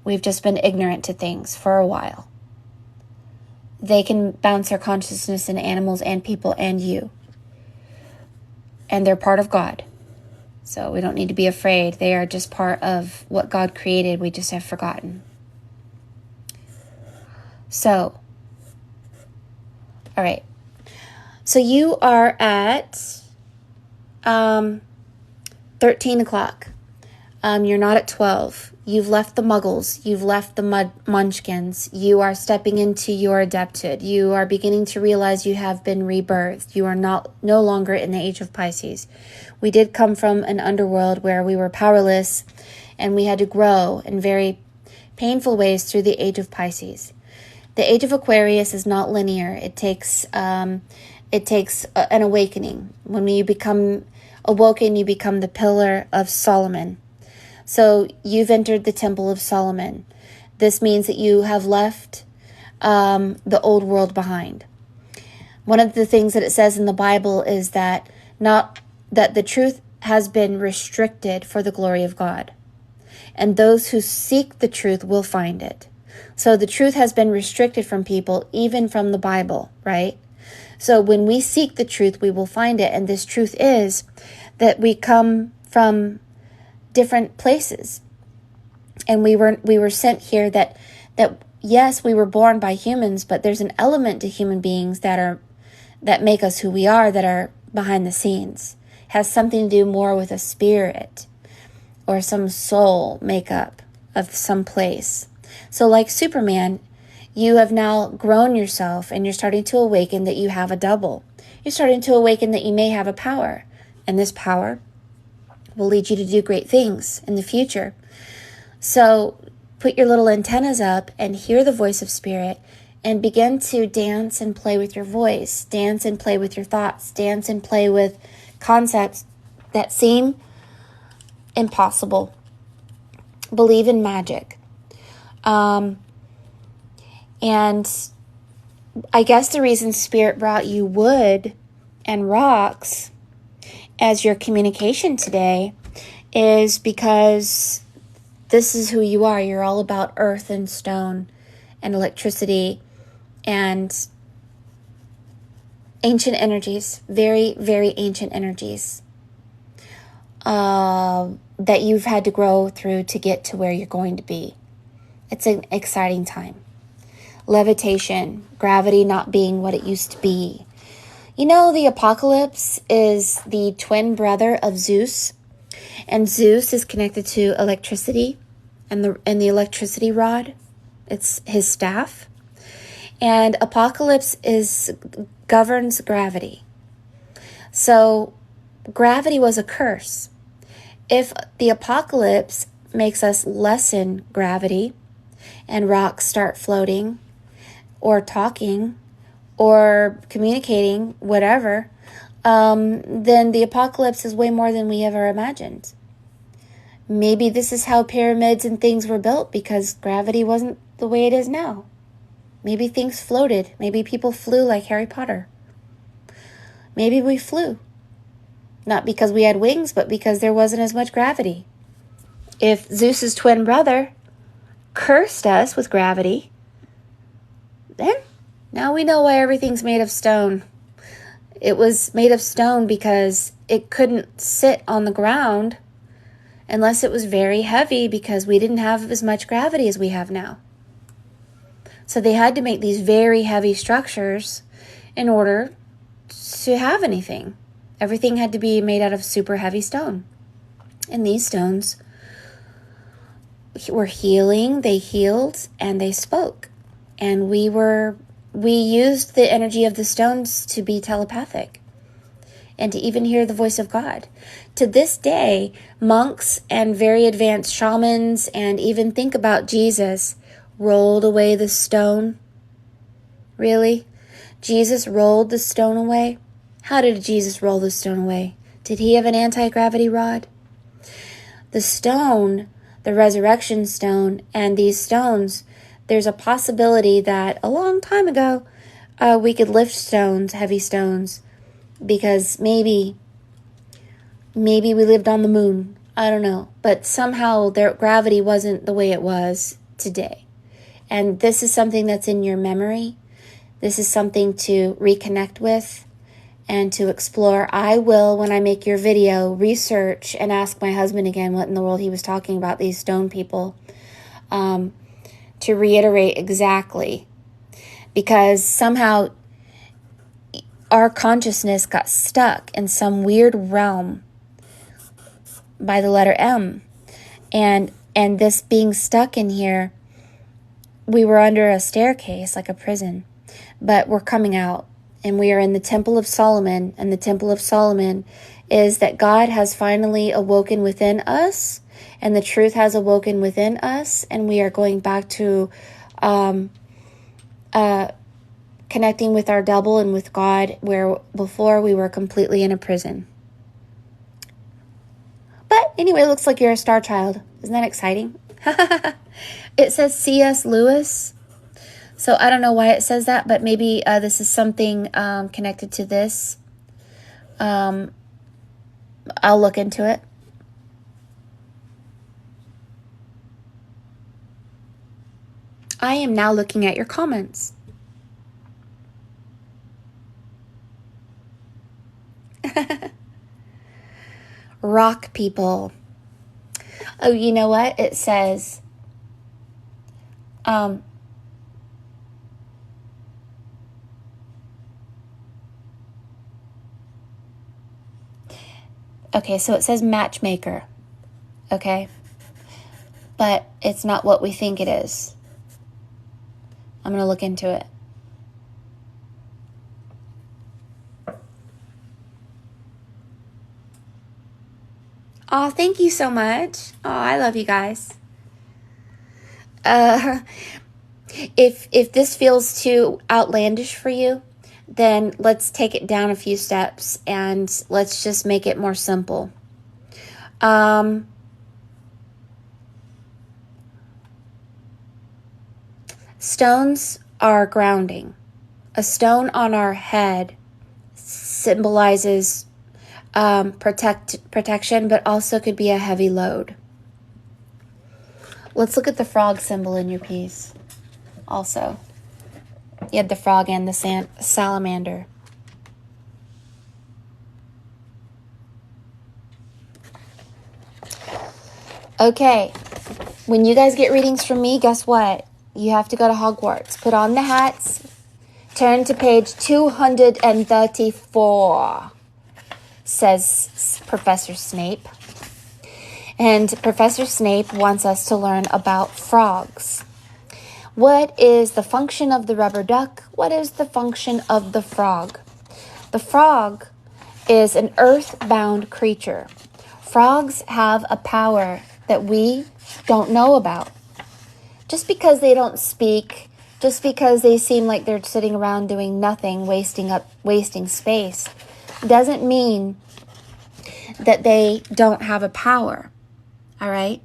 [SPEAKER 1] We've just been ignorant to things for a while. They can bounce their consciousness in animals and people and you. And they're part of God. So we don't need to be afraid. They are just part of what God created. We just have forgotten. So, all right. So you are at 13 o'clock. You're not at 12. You've left the muggles. You've left the munchkins. You are stepping into your adepthood. You are beginning to realize you have been rebirthed. You are no longer in the age of Pisces. We did come from an underworld where we were powerless and we had to grow in very painful ways through the age of Pisces. The age of Aquarius is not linear. It takes an awakening. When you become awoken, you become the pillar of Solomon. So you've entered the temple of Solomon. This means that you have left the old world behind. One of the things that it says in the Bible is that the truth has been restricted for the glory of God. And those who seek the truth will find it. So the truth has been restricted from people, even from the Bible, right? So when we seek the truth, we will find it. And this truth is that we come from different places. And we were sent here that yes, we were born by humans, but there's an element to human beings that make us who we are, that are behind the scenes. Has something to do more with a spirit or some soul makeup of some place. So like Superman, you have now grown yourself and you're starting to awaken that you have a double. You're starting to awaken that you may have a power. And this power will lead you to do great things in the future. So put your little antennas up and hear the voice of Spirit and begin to dance and play with your voice. Dance and play with your thoughts. Dance and play with concepts that seem impossible. Believe in magic. And I guess the reason Spirit brought you wood and rocks as your communication today is because this is who you are. You're all about earth and stone and electricity and ancient energies, very, very ancient energies that you've had to grow through to get to where you're going to be. It's an exciting time. Levitation, gravity not being what it used to be. You know, the apocalypse is the twin brother of Zeus, and Zeus is connected to electricity and the electricity rod. It's his staff. And apocalypse governs gravity. So gravity was a curse. If the apocalypse makes us lessen gravity and rocks start floating or talking or communicating, whatever, then the apocalypse is way more than we ever imagined. Maybe this is how pyramids and things were built, because gravity wasn't the way it is now. Maybe things floated. Maybe people flew like Harry Potter. Maybe we flew. Not because we had wings, but because there wasn't as much gravity. If Zeus's twin brother cursed us with gravity, then now we know why everything's made of stone. It was made of stone because it couldn't sit on the ground unless it was very heavy, because we didn't have as much gravity as we have now. So they had to make these very heavy structures in order to have anything. Everything had to be made out of super heavy stone. And these stones were healing, they healed, and they spoke. And we used the energy of the stones to be telepathic and to even hear the voice of God. To this day, monks and very advanced shamans, and even think about Jesus, rolled away the stone. Really? Jesus rolled the stone away? How did Jesus roll the stone away? Did he have an anti-gravity rod? The stone, the resurrection stone, and these stones, there's a possibility that a long time ago, we could lift stones, heavy stones, because maybe we lived on the moon. I don't know. But somehow their gravity wasn't the way it was today. And this is something that's in your memory. This is something to reconnect with and to explore. I will, when I make your video, research and ask my husband again what in the world he was talking about, these stone people, to reiterate exactly. Because somehow our consciousness got stuck in some weird realm by the letter M. And this being stuck in here, we were under a staircase, like a prison. But we're coming out, and we are in the Temple of Solomon. And the Temple of Solomon is that God has finally awoken within us, and the truth has awoken within us, and we are going back to connecting with our double and with God, where before we were completely in a prison. But anyway, it looks like you're a star child. Isn't that exciting? It says C.S. Lewis. So I don't know why it says that, but maybe this is something connected to this. I'll look into it. I am now looking at your comments. Rock people. Oh, you know what? It says, okay, so it says matchmaker. Okay? But it's not what we think it is. I'm going to look into it. Oh, thank you so much. Oh, I love you guys. If this feels too outlandish for you, then let's take it down a few steps and let's just make it more simple. Stones are grounding. A stone on our head symbolizes protection, but also could be a heavy load. Let's look at the frog symbol in your piece. Also, you had the frog and the salamander. Okay, when you guys get readings from me, guess what? You have to go to Hogwarts. Put on the hats. Turn to page 234. Says Professor Snape. And Professor Snape wants us to learn about frogs. What is the function of the rubber duck? What is the function of the frog? The frog is an earthbound creature. Frogs have a power that we don't know about. Just because they don't speak, just because they seem like they're sitting around doing nothing, wasting space, doesn't mean that they don't have a power. All right?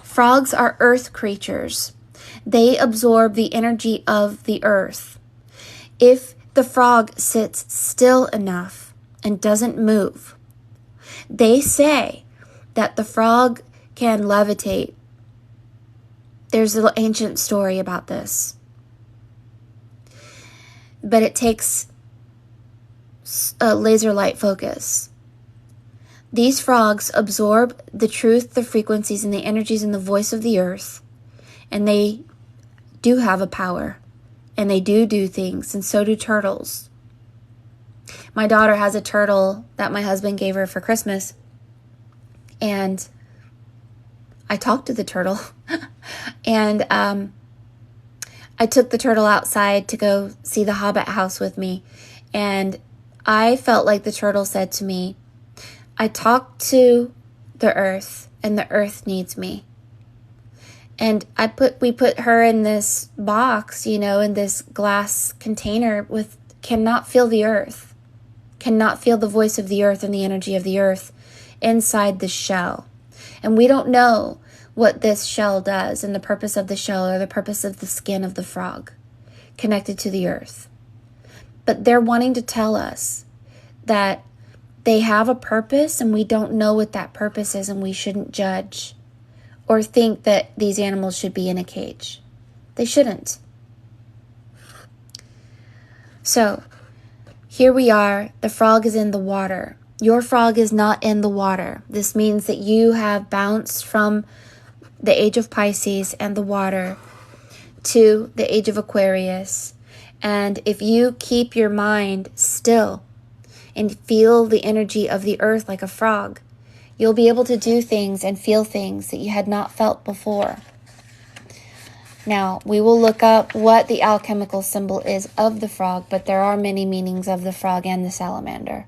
[SPEAKER 1] Frogs are earth creatures. They absorb the energy of the earth. If the frog sits still enough and doesn't move, they say that the frog can levitate. There's an ancient story about this. But it takes a laser light focus. These frogs absorb the truth, the frequencies, and the energies and the voice of the earth. And they do have a power. And they do things. And so do turtles. My daughter has a turtle that my husband gave her for Christmas. And I talked to the turtle. And I took the turtle outside to go see the Hobbit house with me. And I felt like the turtle said to me, I talked to the earth, and the earth needs me. And we put her in this box, in this glass container cannot feel the earth, cannot feel the voice of the earth and the energy of the earth inside the shell. And we don't know what this shell does and the purpose of the shell or the purpose of the skin of the frog connected to the earth. But they're wanting to tell us that they have a purpose and we don't know what that purpose is, and we shouldn't judge or think that these animals should be in a cage. They shouldn't. So, here we are. The frog is in the water. Your frog is not in the water. This means that you have bounced from the age of Pisces and the water to the age of Aquarius. And if you keep your mind still and feel the energy of the earth like a frog, you'll be able to do things and feel things that you had not felt before. Now, we will look up what the alchemical symbol is of the frog, but there are many meanings of the frog and the salamander.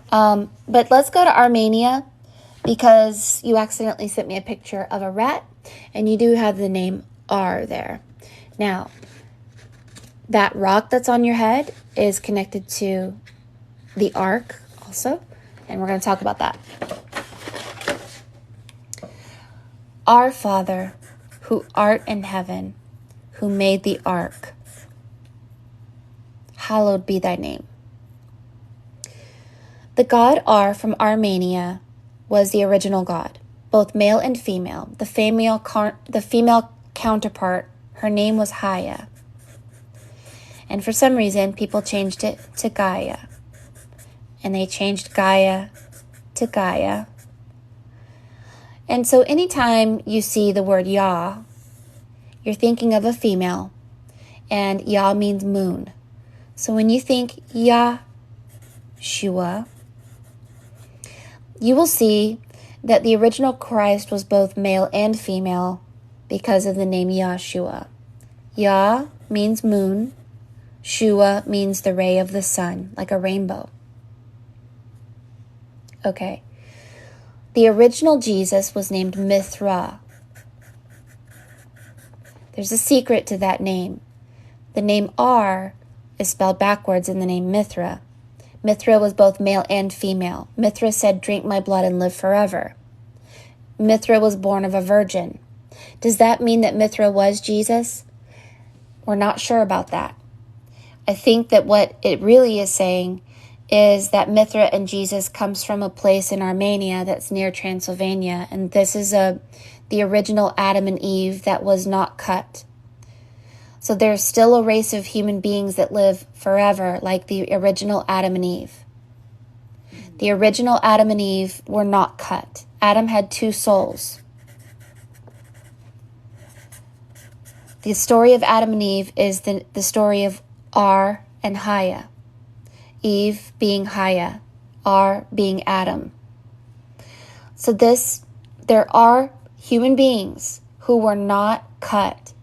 [SPEAKER 1] But let's go to Armenia, because you accidentally sent me a picture of a rat, and you do have the name R there. Now, that rock that's on your head is connected to the ark also, and we're going to talk about that. Our Father, who art in heaven, who made the ark, hallowed be thy name. The god Ar from Armenia was the original god, both male and female. The female counterpart, her name was Haya. And for some reason, people changed it to Gaia. And they changed Gaia to Gaia. And so anytime you see the word Yah, you're thinking of a female. And Yah means moon. So when you think Yahshua, you will see that the original Christ was both male and female because of the name Yahshua. Yah means moon. Shua means the ray of the sun, like a rainbow. Okay. The original Jesus was named Mithra. There's a secret to that name. The name R is spelled backwards in the name Mithra. Mithra was both male and female. Mithra said, "Drink my blood and live forever." Mithra was born of a virgin. Does that mean that Mithra was Jesus? We're not sure about that. I think that what it really is saying is that Mithra and Jesus comes from a place in Armenia that's near Transylvania, and this is the original Adam and Eve that was not cut. So there's still a race of human beings that live forever, like the original Adam and Eve. The original Adam and Eve were not cut. Adam had two souls. The story of Adam and Eve is the story of Ar and Haya. Eve being Haya, Ar being Adam. So there are human beings who were not cut.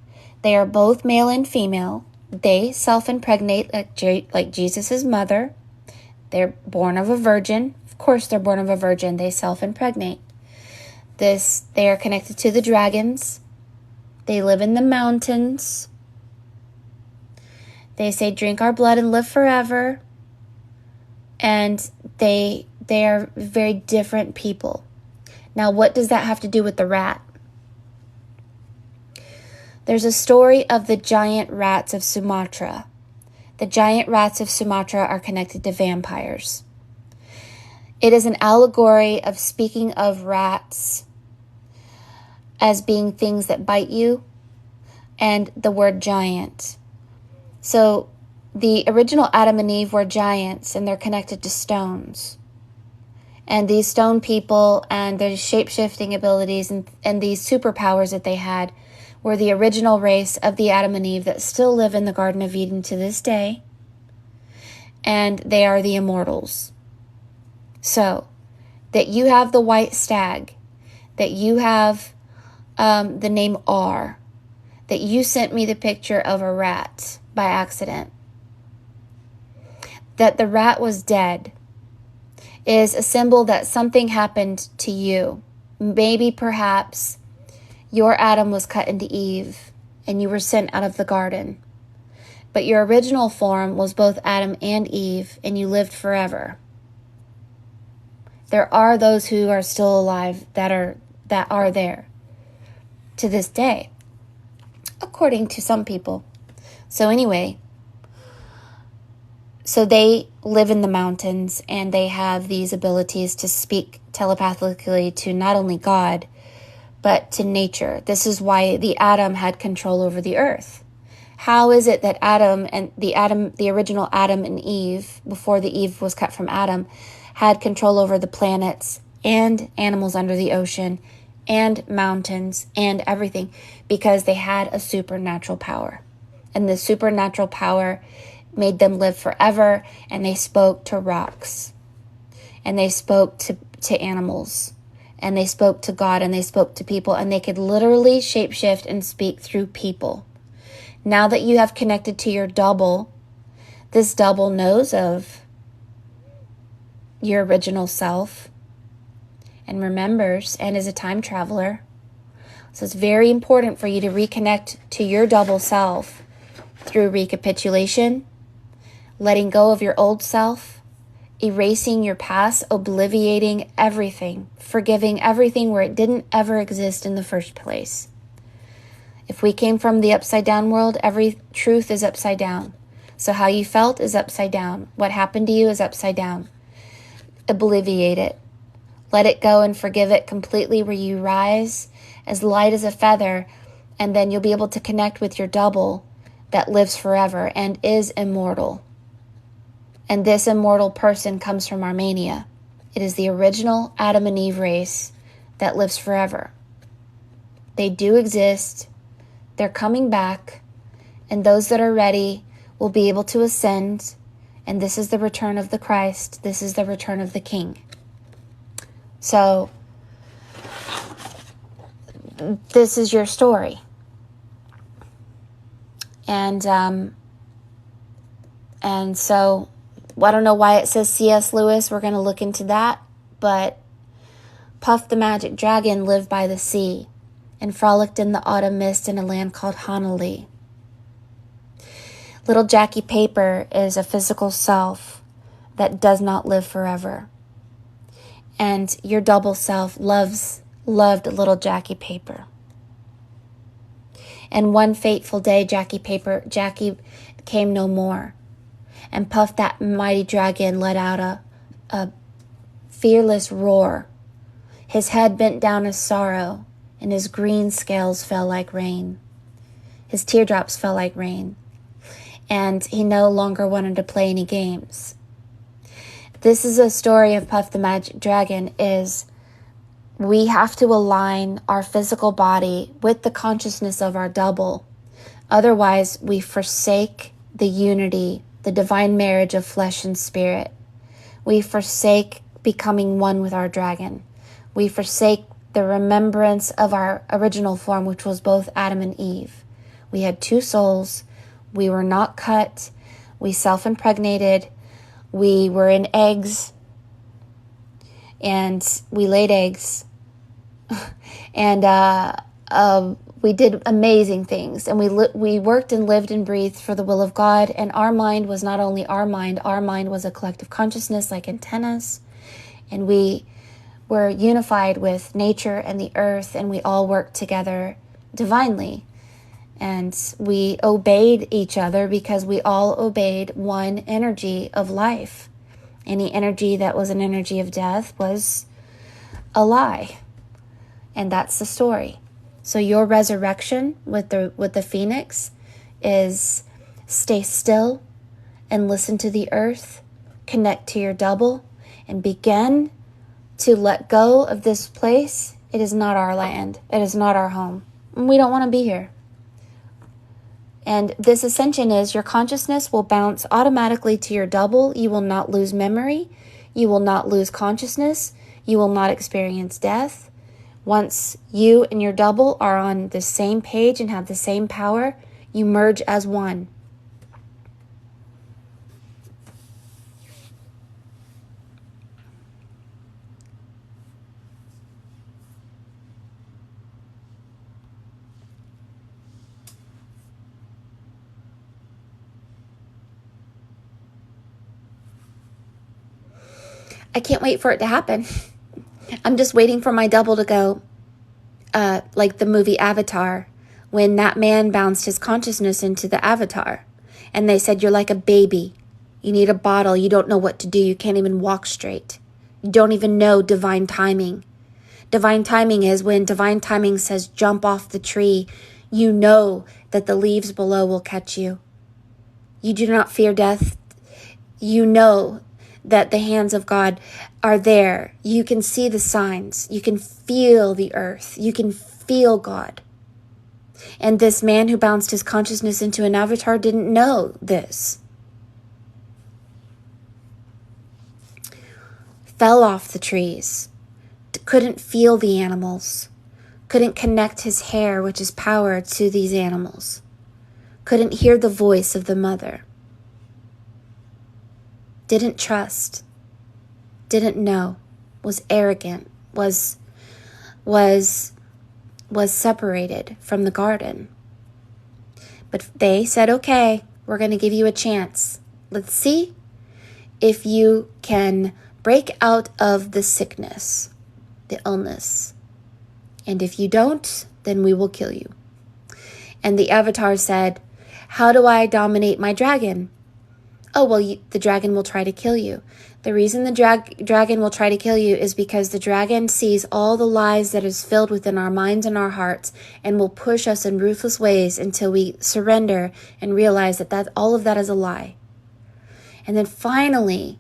[SPEAKER 1] They are both male and female. They self-impregnate like Jesus' mother. They're born of a virgin. Of course they're born of a virgin. They self-impregnate. They are connected to the dragons. They live in the mountains. They say, "Drink our blood and live forever." And they are very different people. Now, what does that have to do with the rat? There's a story of the giant rats of Sumatra. The giant rats of Sumatra are connected to vampires. It is an allegory of speaking of rats as being things that bite you, and the word giant. So the original Adam and Eve were giants, and they're connected to stones. And these stone people and their shape-shifting abilities and these superpowers that they had were the original race of the Adam and Eve that still live in the Garden of Eden to this day. And they are the immortals. So, that you have the white stag, that you have the name R, that you sent me the picture of a rat by accident, that the rat was dead, is a symbol that something happened to you. Maybe, perhaps, your Adam was cut into Eve, and you were sent out of the garden. But your original form was both Adam and Eve, and you lived forever. There are those who are still alive that are there to this day, according to some people. So anyway, so they live in the mountains, and they have these abilities to speak telepathically to not only God, but to nature. This is why the atom had control over the earth. How is it that the original Adam and Eve, before the Eve was cut from Adam, had control over the planets and animals under the ocean and mountains and everything? Because they had a supernatural power. And the supernatural power made them live forever, and they spoke to rocks, and they spoke to animals, and they spoke to God, and they spoke to people, and they could literally shapeshift and speak through people. Now that you have connected to your double, this double knows of your original self and remembers and is a time traveler. So it's very important for you to reconnect to your double self through recapitulation, letting go of your old self, erasing your past, obliviating everything, forgiving everything where it didn't ever exist in the first place. If we came from the upside down world, every truth is upside down. So how you felt is upside down. What happened to you is upside down. Obliviate it. Let it go and forgive it completely, where you rise as light as a feather, and then you'll be able to connect with your double that lives forever and is immortal. And this immortal person comes from Armenia. It is the original Adam and Eve race that lives forever. They do exist. They're coming back, and those that are ready will be able to ascend, and this is the return of the Christ. This is the return of the King. So, this is your story. And so, I don't know why it says C.S. Lewis. We're going to look into that. But Puff the Magic Dragon lived by the sea and frolicked in the autumn mist in a land called Honolulu. Little Jackie Paper is a physical self that does not live forever. And your double self loved little Jackie Paper. And one fateful day, Jackie came no more. And Puff, that mighty dragon, let out a fearless roar. His head bent down in sorrow, and his green scales fell like rain. His teardrops fell like rain. And he no longer wanted to play any games. This is a story of Puff the Magic Dragon. Is we have to align our physical body with the consciousness of our double. Otherwise, we forsake the unity, the divine marriage of flesh and spirit. We forsake becoming one with our dragon. We forsake the remembrance of our original form, which was both Adam and Eve. We had two souls. We were not cut. We self-impregnated. We were in eggs. And we laid eggs. And we did amazing things. And we worked and lived and breathed for the will of God. And our mind was not only our mind was a collective consciousness like antennas. And we were unified with nature and the earth, and we all worked together divinely. And we obeyed each other because we all obeyed one energy of life. Any energy that was an energy of death was a lie. And that's the story. So your resurrection with the phoenix is stay still and listen to the earth, connect to your double, and begin to let go of this place. It is not our land. It is not our home. And we don't want to be here. And this ascension is your consciousness will bounce automatically to your double. You will not lose memory. You will not lose consciousness. You will not experience death. Once you and your double are on the same page and have the same power, you merge as one. I can't wait for it to happen. I'm just waiting for my double to go, like the movie Avatar, when that man bounced his consciousness into the avatar. And they said, you're like a baby. You need a bottle. You don't know what to do. You can't even walk straight. You don't even know divine timing. Divine timing is when divine timing says jump off the tree, you know that the leaves below will catch you. You do not fear death. You know that the hands of God are there. You can see the signs. You can feel the earth. You can feel God. And this man who bounced his consciousness into an avatar didn't know this. Fell off the trees. Couldn't feel the animals. Couldn't connect his hair, which is power, to these animals. Couldn't hear the voice of the mother. Didn't trust. Didn't know. Was arrogant. Was separated from the garden. But they said, okay, we're going to give you a chance. Let's see if you can break out of the sickness, the illness. And if you don't, then we will kill you. And the avatar said, how do I dominate my dragon? Oh, well, the dragon will try to kill you. The reason the dragon will try to kill you is because the dragon sees all the lies that is filled within our minds and our hearts and will push us in ruthless ways until we surrender and realize that all of that is a lie. And then finally,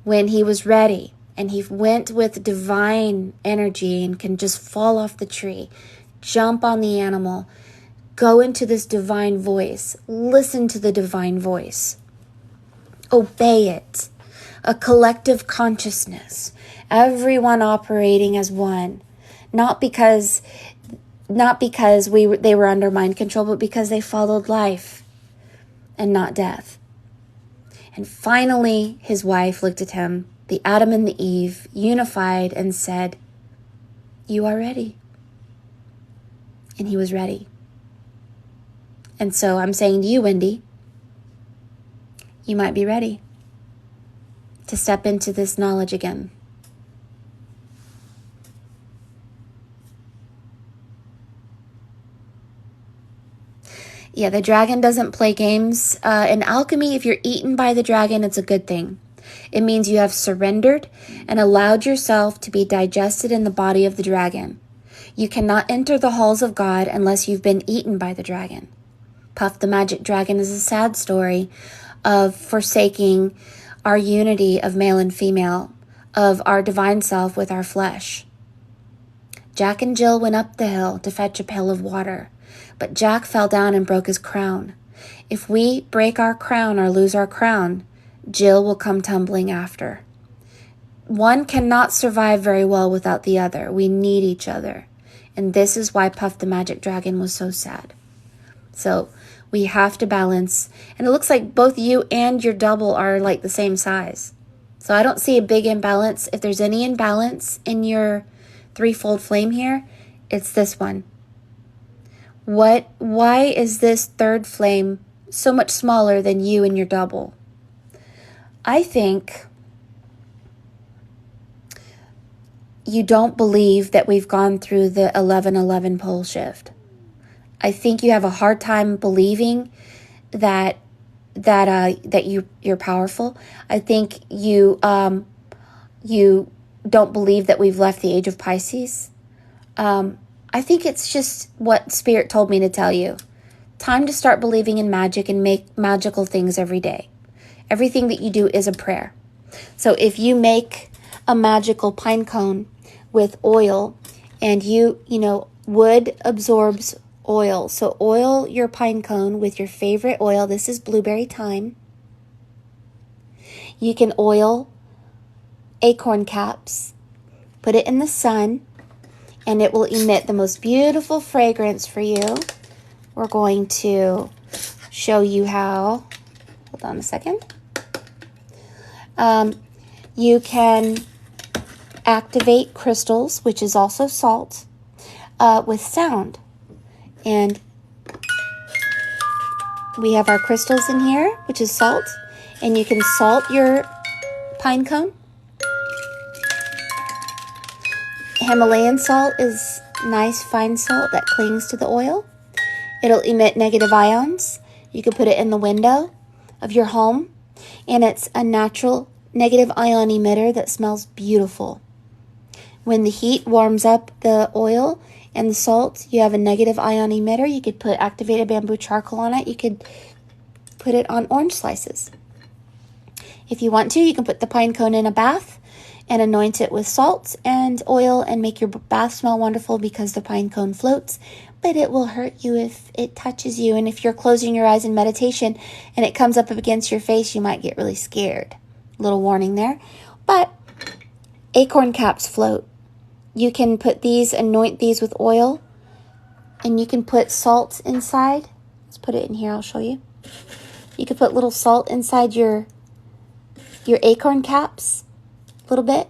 [SPEAKER 1] when he was ready and he went with divine energy and can just fall off the tree, jump on the animal, go into this divine voice, listen to the divine voice, obey it. A collective consciousness, everyone operating as one, not because they were under mind control, but because they followed life and not death. And finally, his wife looked at him, the Adam and the Eve, unified, and said, you are ready. And he was ready. And so I'm saying to you, Wendy, you might be ready to step into this knowledge again. Yeah, the dragon doesn't play games. In alchemy, if you're eaten by the dragon, it's a good thing. It means you have surrendered and allowed yourself to be digested in the body of the dragon. You cannot enter the halls of God unless you've been eaten by the dragon. Puff the Magic Dragon is a sad story of forsaking our unity of male and female, of our divine self with our flesh. Jack and Jill went up the hill to fetch a pail of water, but Jack fell down and broke his crown. If we break our crown or lose our crown, Jill will come tumbling after. One cannot survive very well without the other. We need each other. And this is why Puff the Magic Dragon was so sad. So we have to balance. And it looks like both you and your double are like the same size. So I don't see a big imbalance. If there's any imbalance in your threefold flame here, it's this one. Why is this third flame so much smaller than you and your double? I think you don't believe that we've gone through the 11-11 pole shift. I think you have a hard time believing that you're powerful. I think you don't believe that we've left the age of Pisces. I think it's just what Spirit told me to tell you. Time to start believing in magic and make magical things every day. Everything that you do is a prayer. So if you make a magical pine cone with oil, and wood absorbs oil. So oil your pine cone with your favorite oil. This is blueberry thyme. You can oil acorn caps, put it in the sun, and it will emit the most beautiful fragrance for you. We're going to show you how. Hold on a second. You can activate crystals, which is also salt, with sound. And we have our crystals in here, which is salt. And you can salt your pine cone. Himalayan salt is nice fine salt that clings to the oil. It'll emit negative ions. You can put it in the window of your home. And it's a natural negative ion emitter that smells beautiful. When the heat warms up the oil and the salt, you have a negative ion emitter. You could put activated bamboo charcoal on it. You could put it on orange slices. If you want to, you can put the pine cone in a bath and anoint it with salt and oil and make your bath smell wonderful because the pine cone floats, but it will hurt you if it touches you. And if you're closing your eyes in meditation and it comes up against your face, you might get really scared. Little warning there. But acorn caps float. You can put these, anoint these with oil, and you can put salt inside. Let's put it in here, I'll show you. You could put little salt inside your acorn caps, a little bit.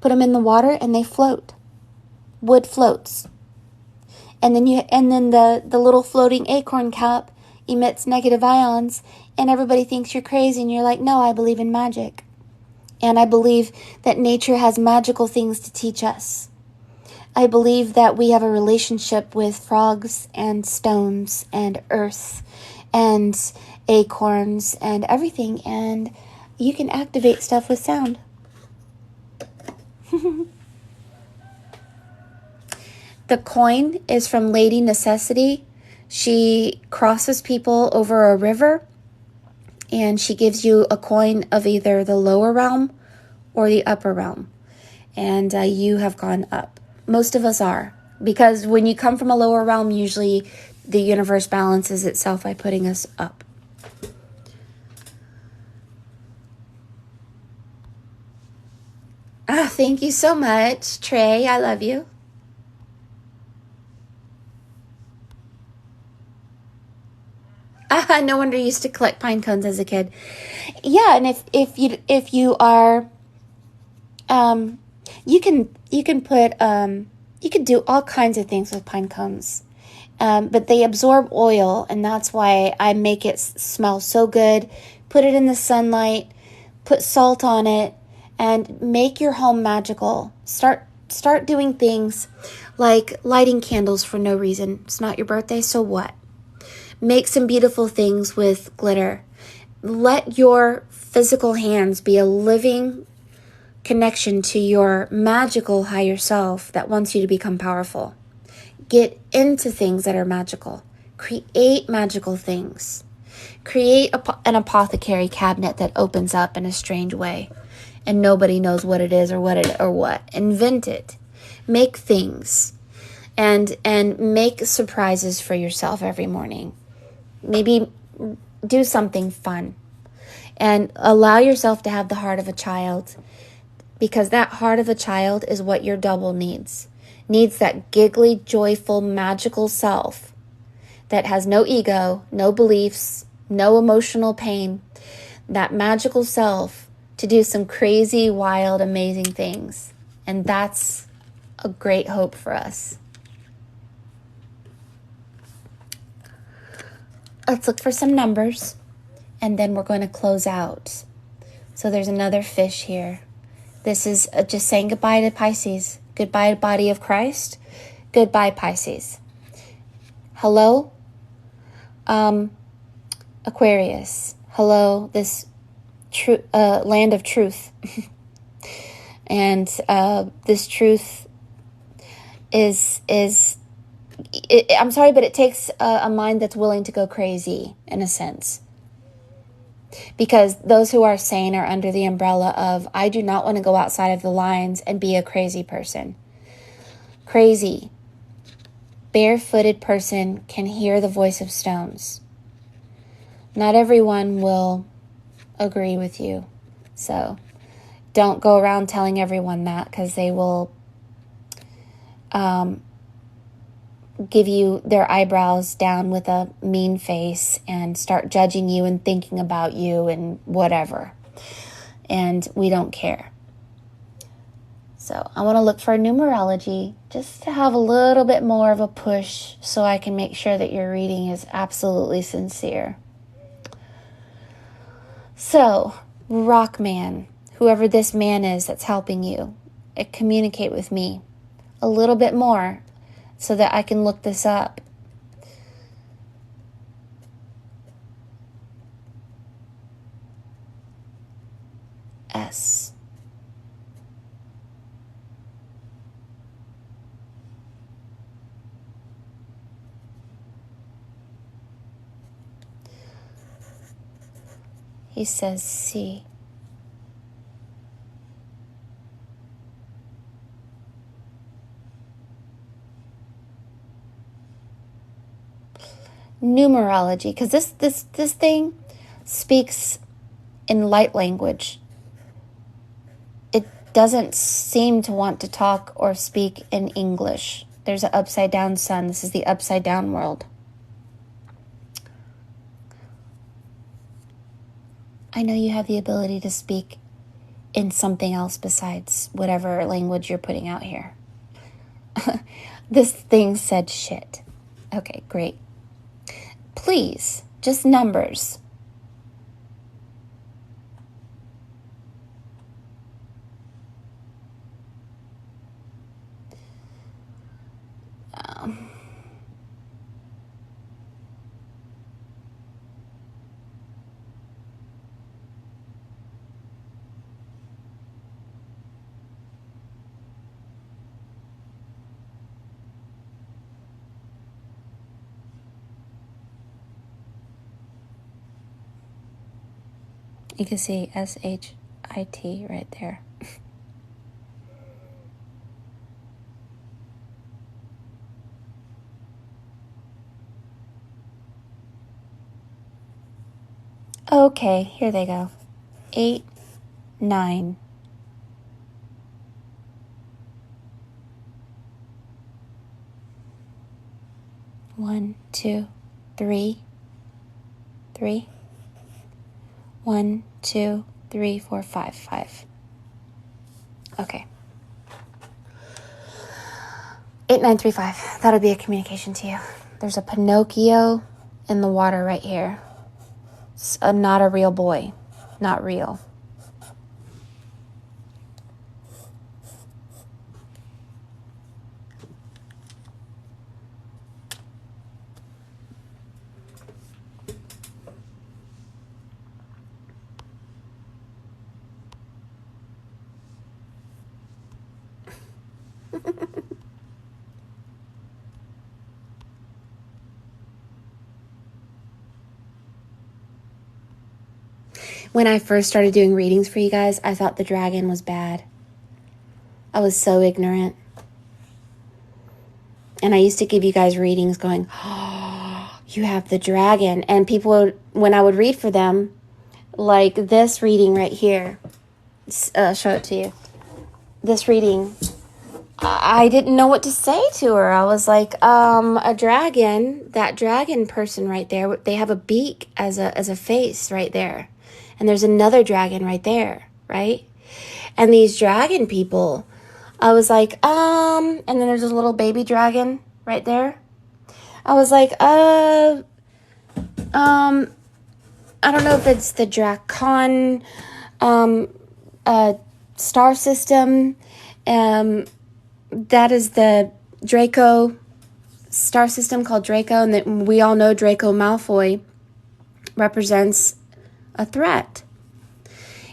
[SPEAKER 1] Put them in the water and they float. Wood floats. And then the little floating acorn cap emits negative ions, and everybody thinks you're crazy, and you're like, no, I believe in magic. And I believe that nature has magical things to teach us. I believe that we have a relationship with frogs and stones and earth and acorns and everything, and you can activate stuff with sound. The coin is from Lady Necessity. She crosses people over a river, and she gives you a coin of either the lower realm or the upper realm. And you have gone up. Most of us are. Because when you come from a lower realm, usually the universe balances itself by putting us up. Thank you so much, Trey. I love you. No wonder you used to collect pine cones as a kid. Yeah, and if you are, you can put you can do all kinds of things with pine cones, but they absorb oil, and that's why I make it smell so good. Put it in the sunlight, put salt on it, and make your home magical. Start doing things like lighting candles for no reason. It's not your birthday, so what? Make some beautiful things with glitter. Let your physical hands be a living connection to your magical higher self that wants you to become powerful. Get into things that are magical. Create magical things. Create an apothecary cabinet that opens up in a strange way and nobody knows what it is or what. Invent it. Make things and make surprises for yourself every morning. Maybe do something fun and allow yourself to have the heart of a child, because that heart of a child is what your double needs. Needs that giggly, joyful, magical self that has no ego, no beliefs, no emotional pain. That magical self to do some crazy, wild, amazing things. And that's a great hope for us. Let's look for some numbers, and then we're going to close out. So there's another fish here. This is just saying goodbye to Pisces. Goodbye, body of Christ. Goodbye, Pisces. Hello, Aquarius. Hello, this land of truth. And this truth is I'm sorry, but it takes a mind that's willing to go crazy, in a sense. Because those who are sane are under the umbrella of, I do not want to go outside of the lines and be a crazy person. Crazy, barefooted person can hear the voice of stones. Not everyone will agree with you. So don't go around telling everyone that, because they will give you their eyebrows down with a mean face and start judging you and thinking about you and whatever. And we don't care. So I want to look for numerology just to have a little bit more of a push so I can make sure that your reading is absolutely sincere. So, Rockman, whoever this man is that's helping you, communicate with me a little bit more so that I can look this up. S. He says C. Numerology, because this thing speaks in light language. It doesn't seem to want to talk or speak in English. There's an upside down sun. This is the upside down world. I know you have the ability to speak in something else besides whatever language you're putting out here. This thing said shit. Okay, great. Please, just numbers. You can see S-H-I-T right there. Okay, here they go. 8, 9. One, 2, 3. 3. 1, 2, 3, 4, 5. 5. Okay. 8935. That'll be a communication to you. There's a Pinocchio in the water right here. It's not a real boy. Not real. When I first started doing readings for you guys, I thought the dragon was bad. I was so ignorant. And I used to give you guys readings going, oh, you have the dragon. And people would, when I would read for them, like this reading right here, show it to you. This reading, I didn't know what to say to her. I was like, a dragon, that dragon person right there, they have a beak as a face right there. And there's another dragon right there, right? And these dragon people, I was like, and then there's a little baby dragon right there. I was like, I don't know if it's the Dracon, star system. That is the Draco star system called Draco, and that we all know Draco Malfoy represents a threat.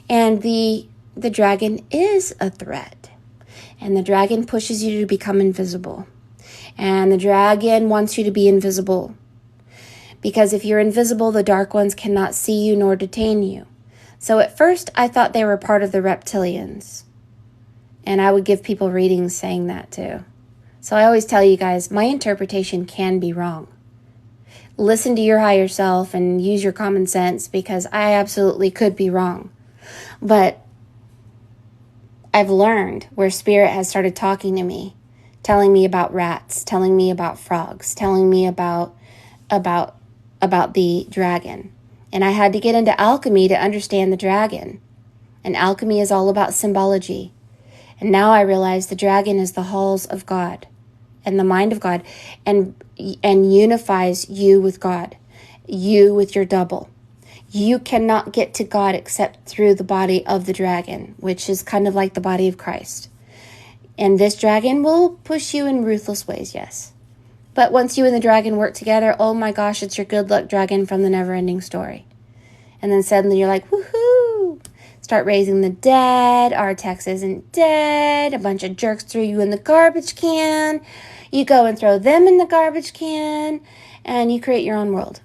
[SPEAKER 1] And the dragon is a threat. And the dragon pushes you to become invisible. And the dragon wants you to be invisible. Because if you're invisible, the dark ones cannot see you nor detain you. So at first, I thought they were part of the reptilians. And I would give people readings saying that too. So I always tell you guys, my interpretation can be wrong. Listen to your higher self and use your common sense, because I absolutely could be wrong. But I've learned where spirit has started talking to me, telling me about rats, telling me about frogs, telling me about the dragon. And I had to get into alchemy to understand the dragon. And alchemy is all about symbology. And now I realize the dragon is the halls of God and the mind of God, and unifies you with God, you with your double. You cannot get to God except through the body of the dragon, which is kind of like the body of Christ. And this dragon will push you in ruthless ways, yes. But once you and the dragon work together, oh my gosh, it's your good luck dragon from the never-ending story. And then suddenly you're like, woohoo! Start raising the dead. Artax isn't dead. A bunch of jerks threw you in the garbage can. You go and throw them in the garbage can, and you create your own world.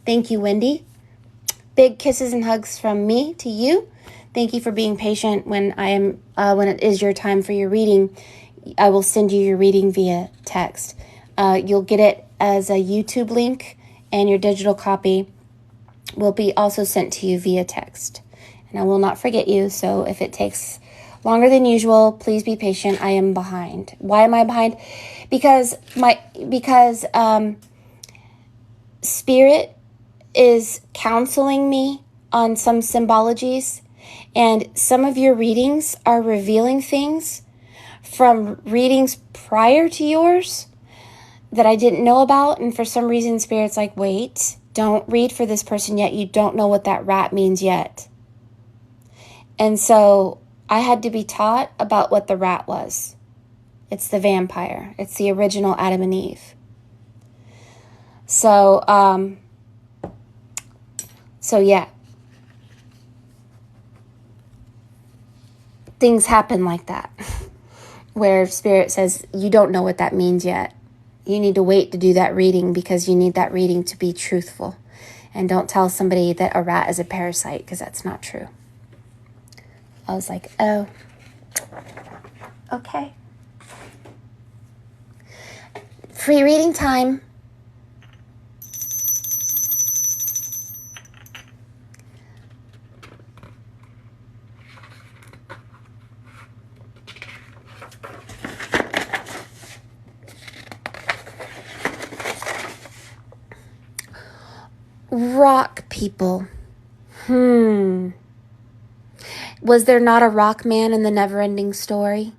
[SPEAKER 1] Thank you, Wendy. Big kisses and hugs from me to you. Thank you for being patient when when it is your time for your reading. I will send you your reading via text. You'll get it as a YouTube link, and your digital copy will be also sent to you via text. And I will not forget you, so if it takes longer than usual, please be patient. I am behind. Why am I behind? Because Spirit is counseling me on some symbologies, and some of your readings are revealing things from readings prior to yours that I didn't know about. And for some reason, Spirit's like, wait, don't read for this person yet. You don't know what that rat means yet. And so I had to be taught about what the rat was. It's the vampire. It's the original Adam and Eve. So yeah. Things happen like that, where Spirit says, you don't know what that means yet. You need to wait to do that reading because you need that reading to be truthful. And don't tell somebody that a rat is a parasite, because that's not true. I was like, oh, okay. Free reading time. Rock people. Was there not a rock man in the never-ending story?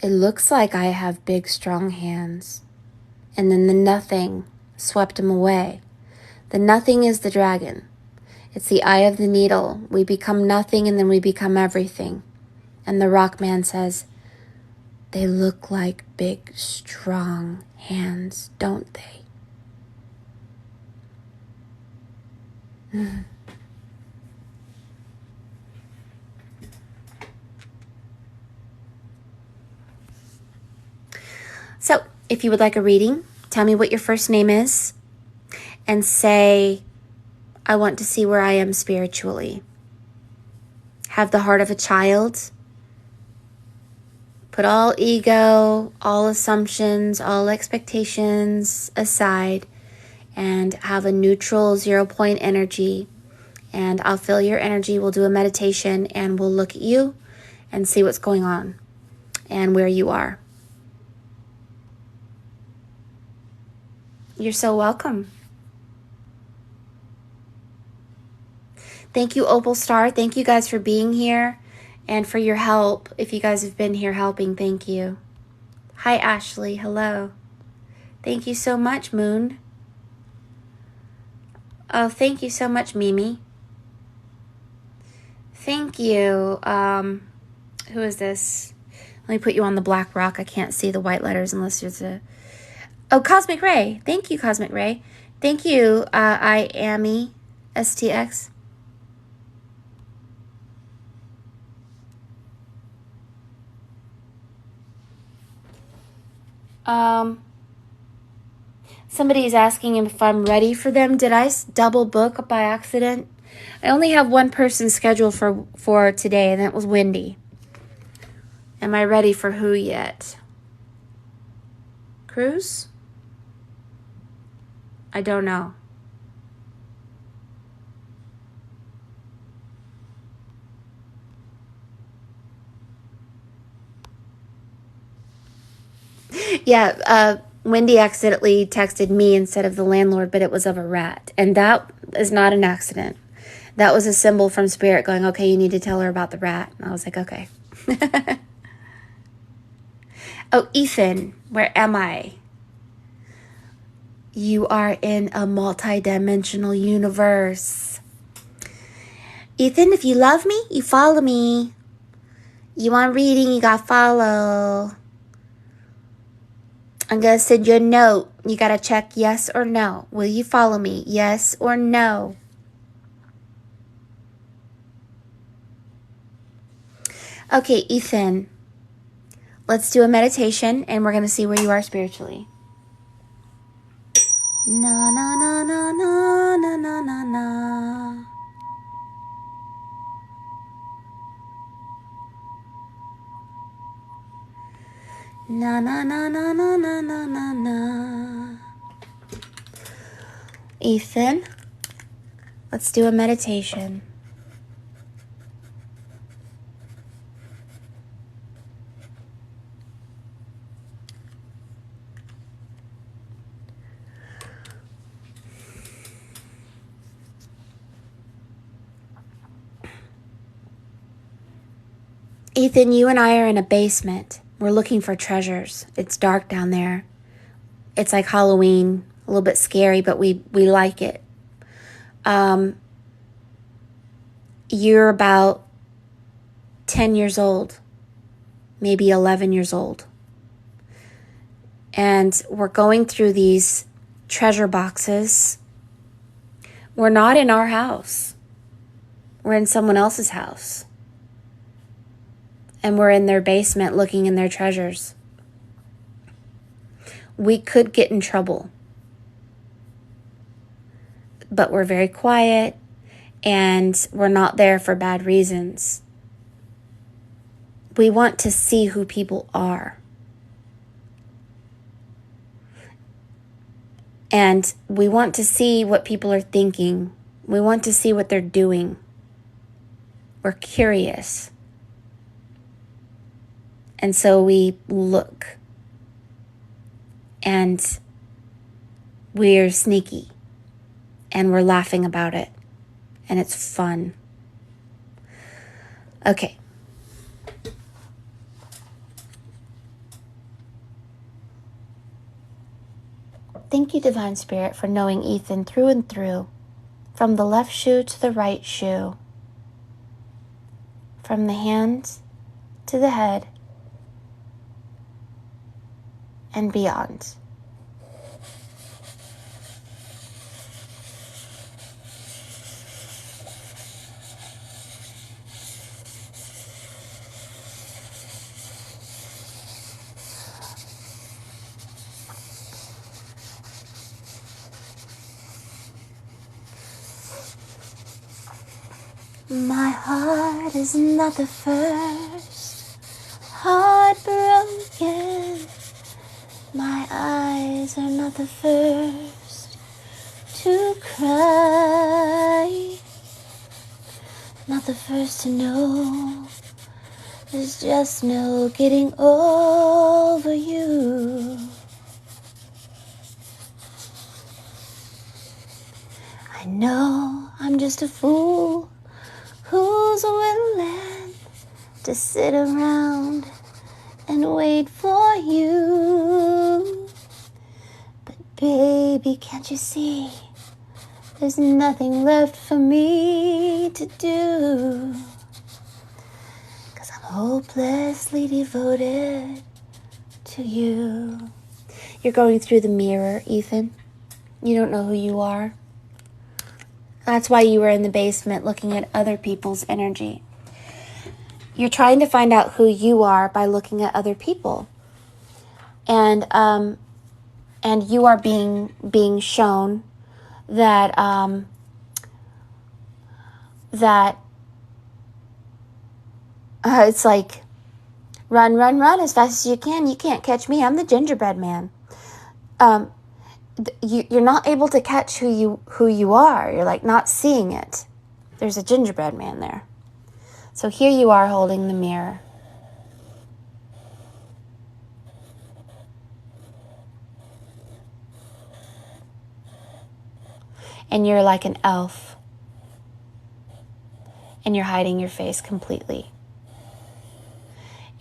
[SPEAKER 1] It looks like I have big, strong hands. And then the nothing swept him away. The nothing is the dragon. It's the eye of the needle. We become nothing and then we become everything. And the rock man says, they look like big, strong hands, don't they? So, if you would like a reading, tell me what your first name is and say, I want to see where I am spiritually. Have the heart of a child. Put all ego, all assumptions, all expectations aside and have a neutral 0 point energy. And I'll feel your energy. We'll do a meditation and we'll look at you and see what's going on and where you are. You're so welcome. Thank you, Opal Star. Thank you guys for being here and for your help. If you guys have been here helping, thank you. Hi, Ashley. Hello. Thank you so much, Moon. Oh, thank you so much, Mimi. Thank you. Who is this? Let me put you on the black rock. I can't see the white letters unless there's a... Oh, Cosmic Ray. Thank you, Cosmic Ray. Thank you, I Amy STX. Somebody's asking if I'm ready for them. Did I double book by accident? I only have one person scheduled for today, and that was Wendy. Am I ready for who yet? Cruz? I don't know. Yeah, Wendy accidentally texted me instead of the landlord, but it was of a rat. And that is not an accident. That was a symbol from Spirit going, okay, you need to tell her about the rat. And I was like, okay. Oh, Ethan, where am I? You are in a multi-dimensional universe. Ethan, if you love me, you follow me. You want reading, you gotta follow. I'm gonna send you a note. You gotta check yes or no. Will you follow me? Yes or no? Okay, Ethan. Let's do a meditation and we're gonna see where you are spiritually. Na na na na na na na na na. Na na na na na na na na na. Ethan, let's do a meditation. Ethan, you and I are in a basement. We're looking for treasures. It's dark down there. It's like Halloween, a little bit scary, but we like it. You're about 10 years old, maybe 11 years old. And we're going through these treasure boxes. We're not in our house. We're in someone else's house. And we're in their basement looking in their treasures. We could get in trouble. But we're very quiet and we're not there for bad reasons. We want to see who people are. And we want to see what people are thinking. We want to see what they're doing. We're curious. And so we look. And we're sneaky. And we're laughing about it. And it's fun. Okay. Thank you, Divine Spirit, for knowing Ethan through and through. From the left shoe to the right shoe. From the hands to the head. And beyond. My heart is not the first heartbroken. My eyes are not the first to cry. Not the first to know. There's just no getting over you. I know I'm just a fool who's willing to sit around and wait for you. But baby, can't you see? There's nothing left for me to do. 'Cause I'm hopelessly devoted to you. You're going through the mirror, Ethan. You don't know who you are. That's why you were in the basement looking at other people's energy. You're trying to find out who you are by looking at other people. And you are being shown that it's like run as fast as you can. You can't catch me. I'm the gingerbread man. You're not able to catch who you are. You're like not seeing it. There's a gingerbread man there. So here you are holding the mirror. And you're like an elf. And you're hiding your face completely.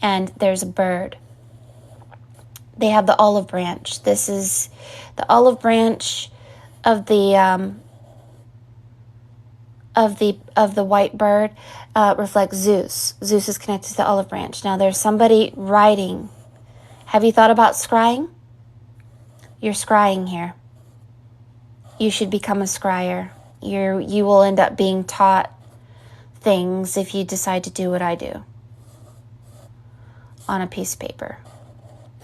[SPEAKER 1] And there's a bird. They have the olive branch. This is the olive branch of the white bird reflects Zeus. Zeus is connected to the olive branch. Now there's somebody writing. Have you thought about scrying? You're scrying here. You should become a scryer. You will end up being taught things if you decide to do what I do on a piece of paper.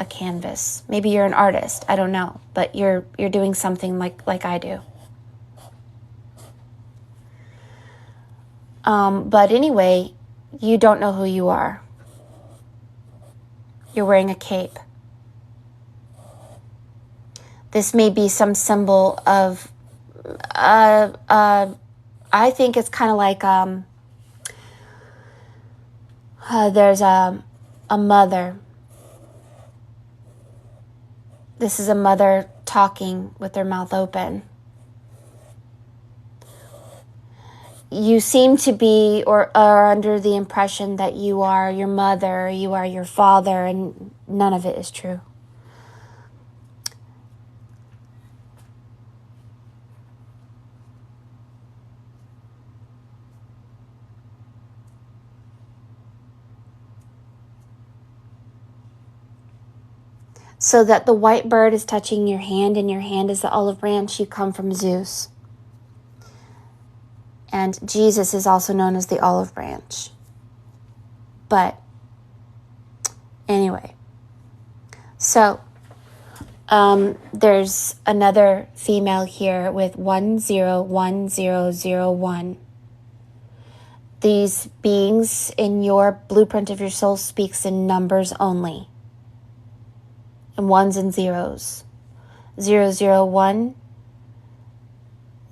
[SPEAKER 1] a canvas. Maybe you're an artist. I don't know. But you're doing something like I do. But anyway, you don't know who you are. You're wearing a cape. This may be some symbol of, I think it's kind of like, there's a mother. This is a mother talking with their mouth open. You seem to be or are under the impression that you are your mother, you are your father, and none of it is true. So that the white bird is touching your hand, and your hand is the olive branch, you come from Zeus. And Jesus is also known as the olive branch. But anyway, so there's another female here with 101001. These beings in your blueprint of your soul speaks in numbers only. And ones and zeros. 001,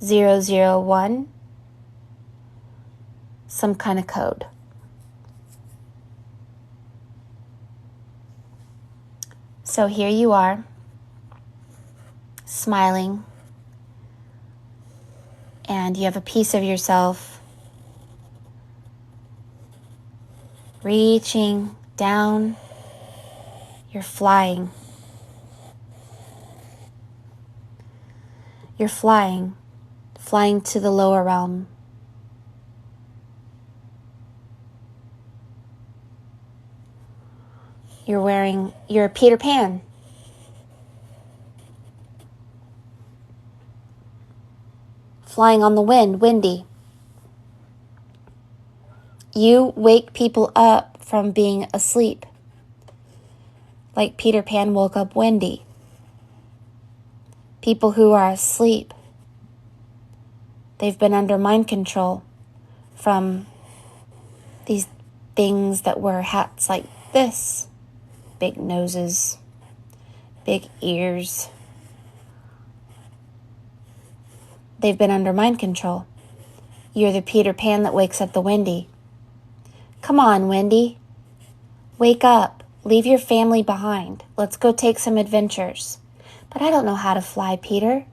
[SPEAKER 1] 001, some kind of code. So here you are, smiling, and you have a piece of yourself reaching down. You're flying. You're flying to the lower realm. You're Peter Pan. Flying on the wind, windy. You wake people up from being asleep. Like Peter Pan woke up Wendy. People who are asleep. They've been under mind control from these things that wear hats like this. Big noses, big ears. They've been under mind control. You're the Peter Pan that wakes up the Wendy. Come on, Wendy. Wake up. Leave your family behind. Let's go take some adventures. But I don't know how to fly, Peter.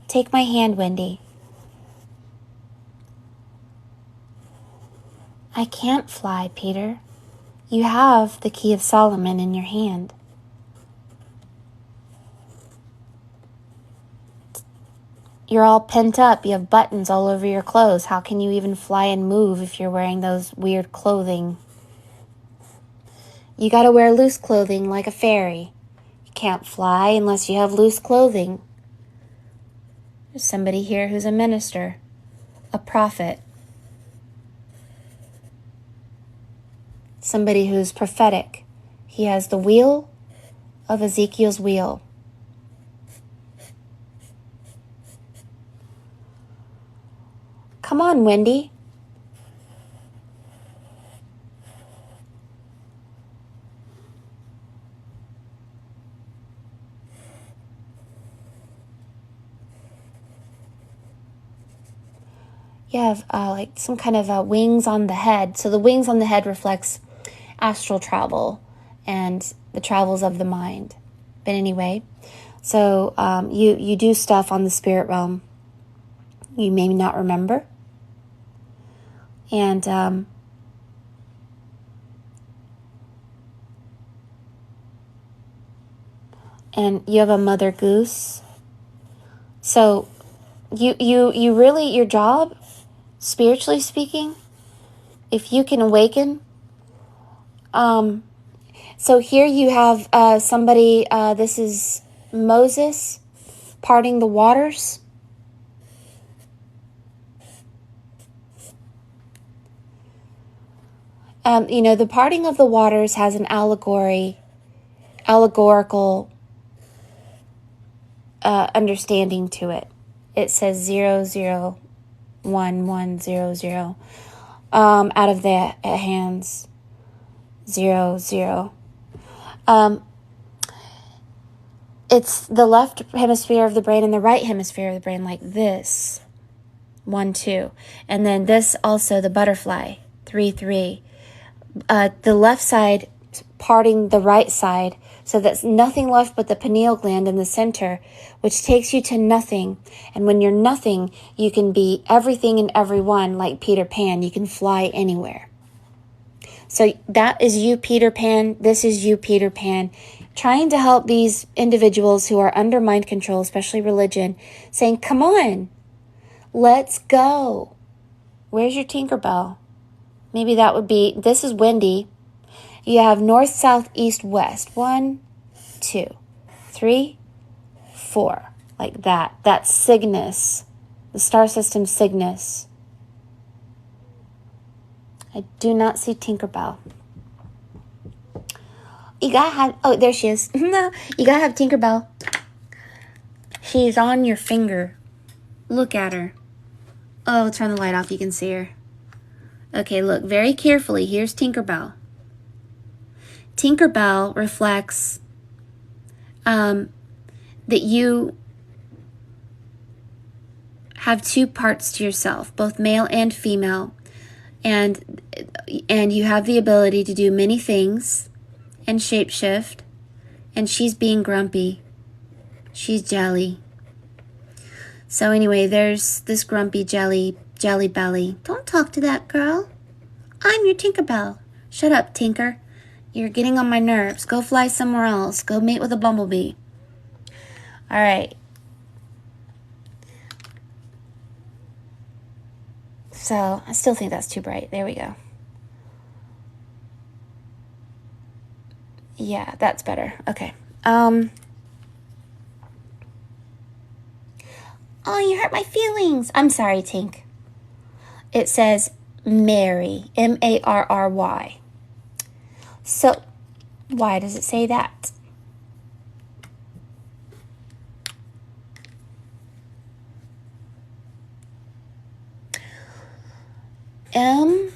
[SPEAKER 1] Take my hand, Wendy. I can't fly, Peter. You have the key of Solomon in your hand. You're all pent up. You have buttons all over your clothes. How can you even fly and move if you're wearing those weird clothing? You gotta wear loose clothing like a fairy. You can't fly unless you have loose clothing. There's somebody here who's a minister, a prophet. Somebody who's prophetic. He has the wheel of Ezekiel's wheel. Come on, Wendy. You have like some kind of wings on the head. So the wings on the head reflects astral travel and the travels of the mind. But anyway, so you do stuff on the spirit realm. You may not remember. And you have a mother goose. So you really, your job, spiritually speaking, if you can awaken. So here you have somebody, this is Moses parting the waters. The parting of the waters has an allegory allegorical understanding to it. It says 001100 out of the hands 00. It's the left hemisphere of the brain and the right hemisphere of the brain, like this 1 2, and then this also the butterfly 3 3. The left side parting the right side, so that's nothing left but the pineal gland in the center, which takes you to nothing. And when you're nothing, you can be everything and everyone, like Peter Pan. You can fly anywhere. So that is you, Peter Pan. This is you, Peter Pan, trying to help these individuals who are under mind control, especially religion, saying, come on, let's go. Where's your Tinkerbell? Maybe that would be, this is Wendy. You have north, south, east, west. 1, 2, 3, 4. Like that. That's Cygnus. The star system Cygnus. I do not see Tinkerbell. You gotta have, oh, there she is. No, you gotta have Tinkerbell. She's on your finger. Look at her. Oh, turn the light off, you can see her. Okay, look very carefully. Here's Tinkerbell. Tinkerbell reflects that you have two parts to yourself, both male and female, and you have the ability to do many things and shapeshift, and she's being grumpy. She's jelly. So anyway, there's this grumpy jelly belly. Don't talk to that girl. I'm your Tinkerbell. Shut up, Tinker. You're getting on my nerves. Go fly somewhere else. Go mate with a bumblebee. All right. So I still think that's too bright. There we go. Yeah, that's better. Okay. Oh, you hurt my feelings. I'm sorry, Tink. It says Mary. Marry. So, why does it say that? Marry.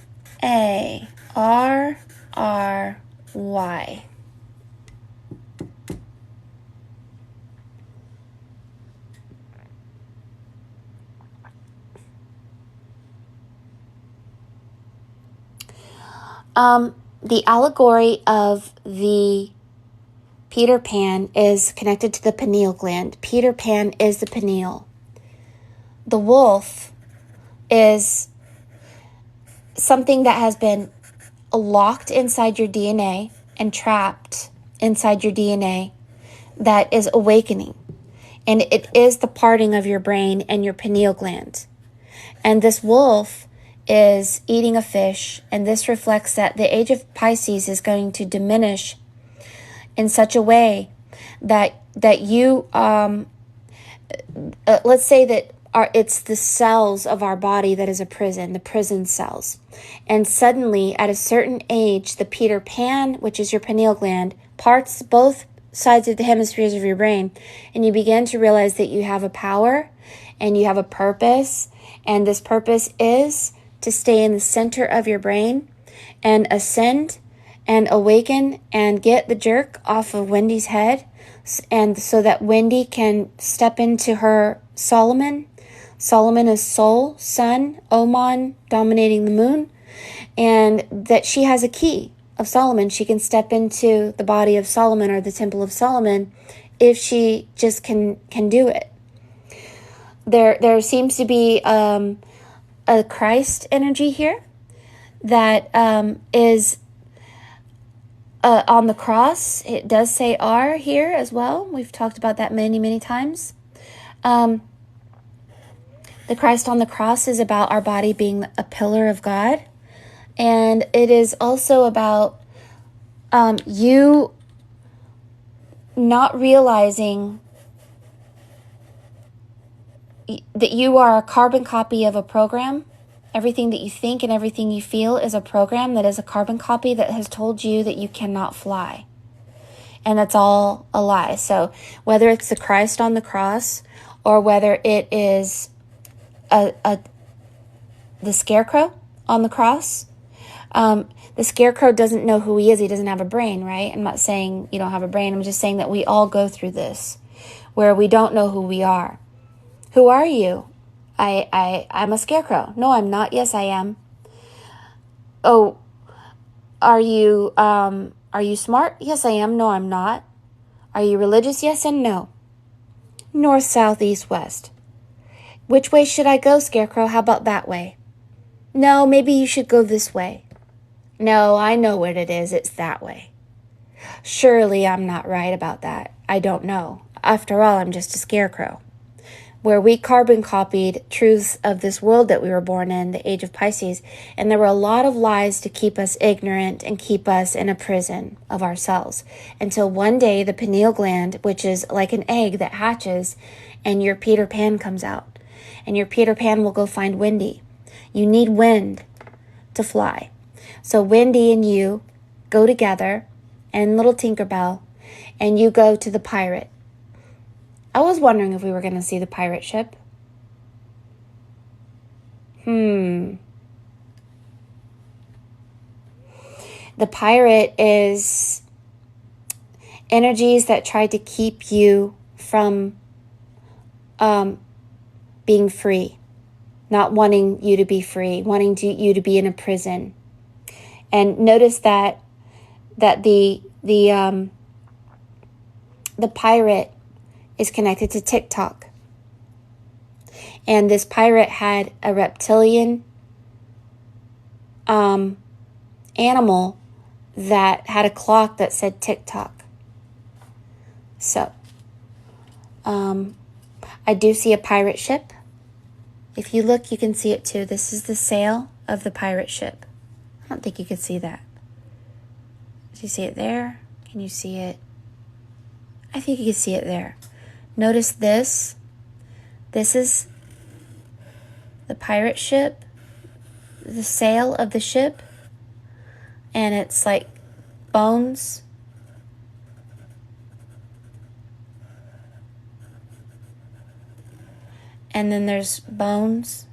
[SPEAKER 1] The allegory of the Peter Pan is connected to the pineal gland. Peter Pan is the pineal. The wolf is something that has been locked inside your DNA and trapped inside your DNA that is awakening. And it is the parting of your brain and your pineal gland. And this wolf is eating a fish, and this reflects that the age of Pisces is going to diminish in such a way that you let's say that it's the cells of our body that is a prison, the prison cells. And suddenly, at a certain age, the Peter Pan, which is your pineal gland, parts both sides of the hemispheres of your brain, and you begin to realize that you have a power and you have a purpose, and this purpose is to stay in the center of your brain and ascend and awaken and get the jerk off of Wendy's head, and so that Wendy can step into her Solomon. Solomon is Sol, Sun, Oman, dominating the moon, and that she has a key of Solomon. She can step into the body of Solomon or the temple of Solomon if she just can do it. There seems to be a Christ energy here that is on the cross. It does say R here as well. We've talked about that many times. The Christ on the cross is about our body being a pillar of God. And it is also about you not realizing that you are a carbon copy of a program. Everything that you think and everything you feel is a program that is a carbon copy that has told you that you cannot fly. And that's all a lie. So whether it's the Christ on the cross or whether it is the scarecrow on the cross, the scarecrow doesn't know who he is. He doesn't have a brain, right? I'm not saying you don't have a brain. I'm just saying that we all go through this where we don't know who we are. Who are you? I'm a scarecrow. No, I'm not. Yes, I am. Oh, are you smart? Yes, I am. No, I'm not. Are you religious? Yes and no. North, south, east, west. Which way should I go, Scarecrow? How about that way? No, maybe you should go this way. No, I know what it is. It's that way. Surely I'm not right about that. I don't know. After all, I'm just a scarecrow. Where we carbon copied truths of this world that we were born in, the age of Pisces, and there were a lot of lies to keep us ignorant and keep us in a prison of ourselves. Until one day the pineal gland, which is like an egg that hatches, and your Peter Pan comes out. And your Peter Pan will go find Wendy. You need wind to fly. So Wendy and you go together, and little Tinkerbell, and you go to the pirate. I was wondering if we were going to see the pirate ship. The pirate is energies that try to keep you from being free, not wanting you to be free, wanting you to be in a prison. And notice that the pirate is connected to TikTok. And this pirate had a reptilian animal that had a clock that said TikTok. So, I do see a pirate ship. If you look, you can see it too. This is the sail of the pirate ship. I don't think you can see that. Do you see it there? Can you see it? I think you can see it there. Notice this. This is the pirate ship, the sail of the ship, and it's like bones. And then there's bones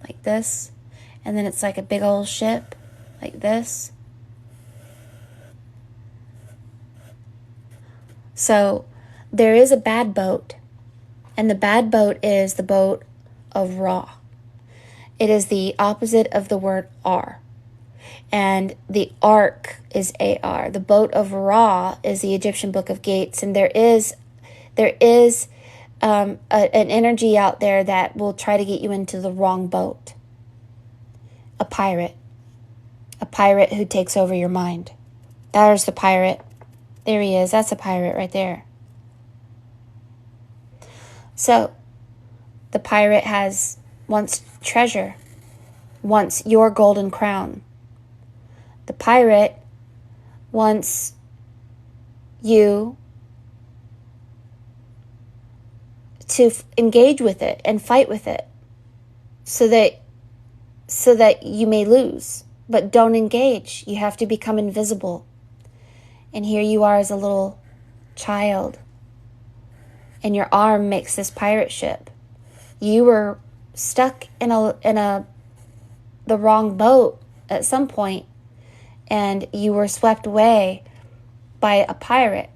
[SPEAKER 1] like this, and then it's like a big old ship like this. So there is a bad boat, and the bad boat is the boat of Ra. It is the opposite of the word R. And the ark is AR. The boat of Ra is the Egyptian book of Gates, and there is an energy out there that will try to get you into the wrong boat. A pirate who takes over your mind. There's the pirate. There he is. That's a pirate right there. So, the pirate wants treasure, wants your golden crown. The pirate wants you to engage with it and fight with it so that you may lose. But don't engage. You have to become invisible. And here you are as a little child, and your arm makes this pirate ship. You were stuck in the wrong boat at some point, and you were swept away by a pirate.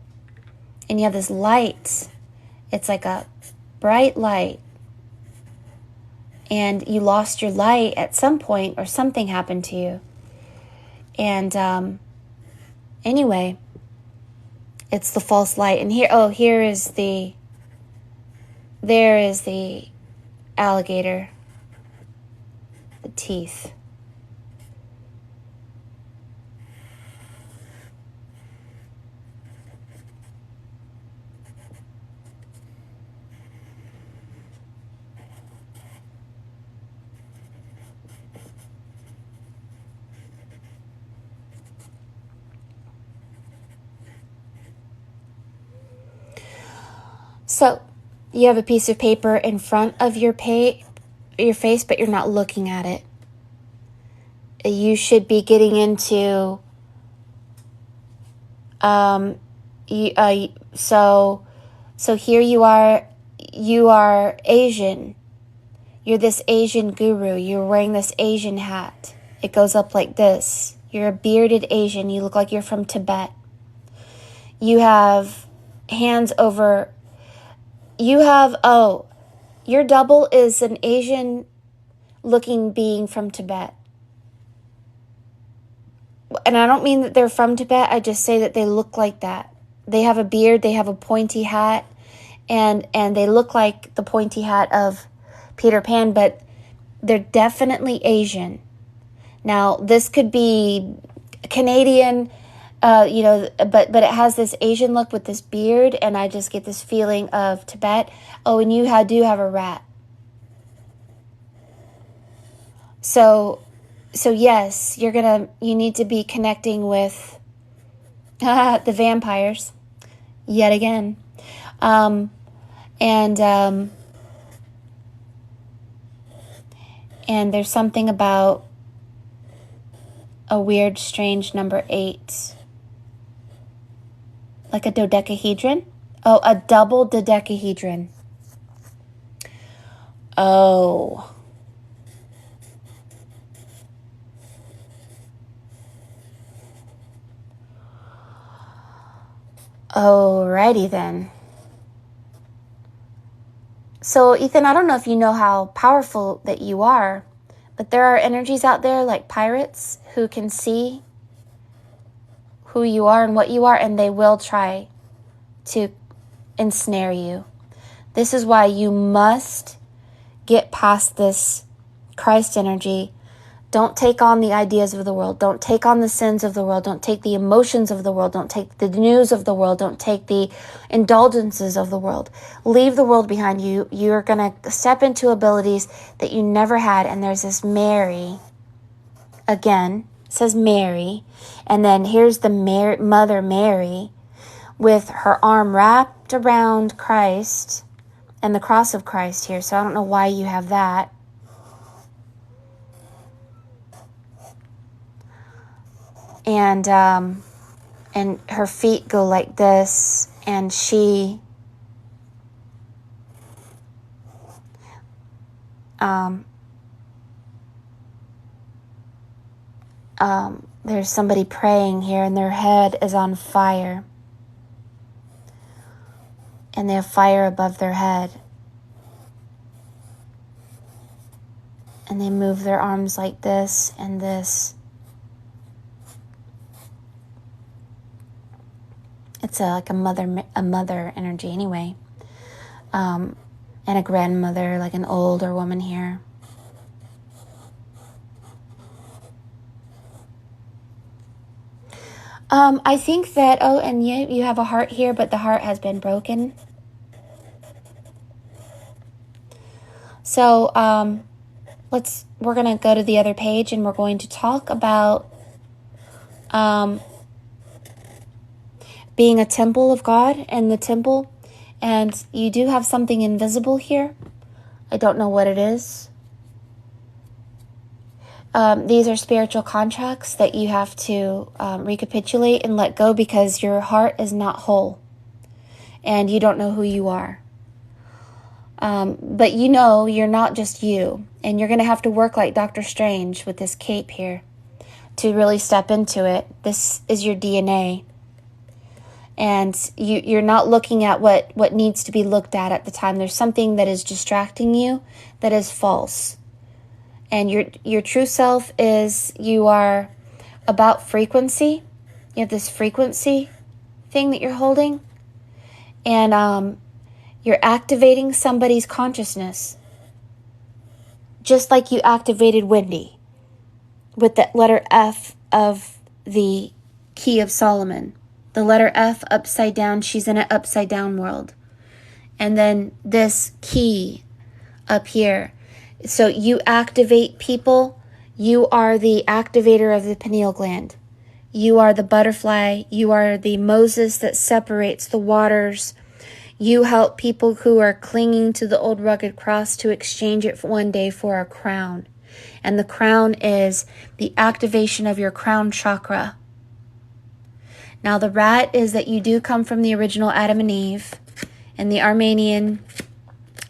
[SPEAKER 1] And you have this light. It's like a bright light. And you lost your light at some point, or something happened to you. And anyway, it's the false light. And there is the alligator, the teeth. So, you have a piece of paper in front of your face, but you're not looking at it. You should be getting into So here you are Asian. You're this Asian guru. You're wearing this Asian hat. It goes up like this. You're a bearded Asian. You look like you're from Tibet. You have hands over. Your double is an Asian looking being from Tibet. And I don't mean that they're from Tibet. I just say that they look like that. They have a beard. They have a pointy hat. And they look like the pointy hat of Peter Pan, but they're definitely Asian. Now, this could be Canadian, but it has this Asian look with this beard, and I just get this feeling of Tibet. Oh, and you do have a rat. So yes, you need to be connecting with the vampires yet again. And there's something about a weird, strange number 8. Like a dodecahedron? Oh, a double dodecahedron. Oh. Alrighty then. So, Ethan, I don't know if you know how powerful that you are, but there are energies out there like pirates who can see who you are and what you are, and they will try to ensnare you. This is why you must get past this Christ energy. Don't take on the ideas of the world. Don't take on the sins of the world. Don't take the emotions of the world. Don't take the news of the world. Don't take the indulgences of the world. Leave the world behind you. You're going to step into abilities that you never had. And there's this Mary. Again, it says Mary. And then here's the Mother Mary with her arm wrapped around Christ and the cross of Christ here. So I don't know why you have that. And her feet go like this, and she there's somebody praying here, and their head is on fire, and they have fire above their head, and they move their arms like this and this. It's like a mother energy anyway. And a grandmother, like an older woman here. I think that, and you have a heart here, but the heart has been broken. So, we're going to go to the other page, and we're going to talk about, being a temple of God and the temple. And you do have something invisible here. I don't know what it is. These are spiritual contracts that you have to recapitulate and let go, because your heart is not whole and you don't know who you are. But you're not just you, and you're going to have to work like Dr. Strange with this cape here to really step into it. This is your DNA. And you're not looking at what needs to be looked at the time. There's something that is distracting you that is false. And your true self is, you are about frequency. You have this frequency thing that you're holding. And you're activating somebody's consciousness. Just like you activated Wendy with the letter F of the Key of Solomon. The letter F upside down, she's in an upside down world. And then this key up here. So you activate people. You are the activator of the pineal gland. You are the butterfly. You are the Moses that separates the waters. You help people who are clinging to the old rugged cross to exchange it for one day for a crown. And the crown is the activation of your crown chakra. Now, the rat is that you do come from the original Adam and Eve and the Armenian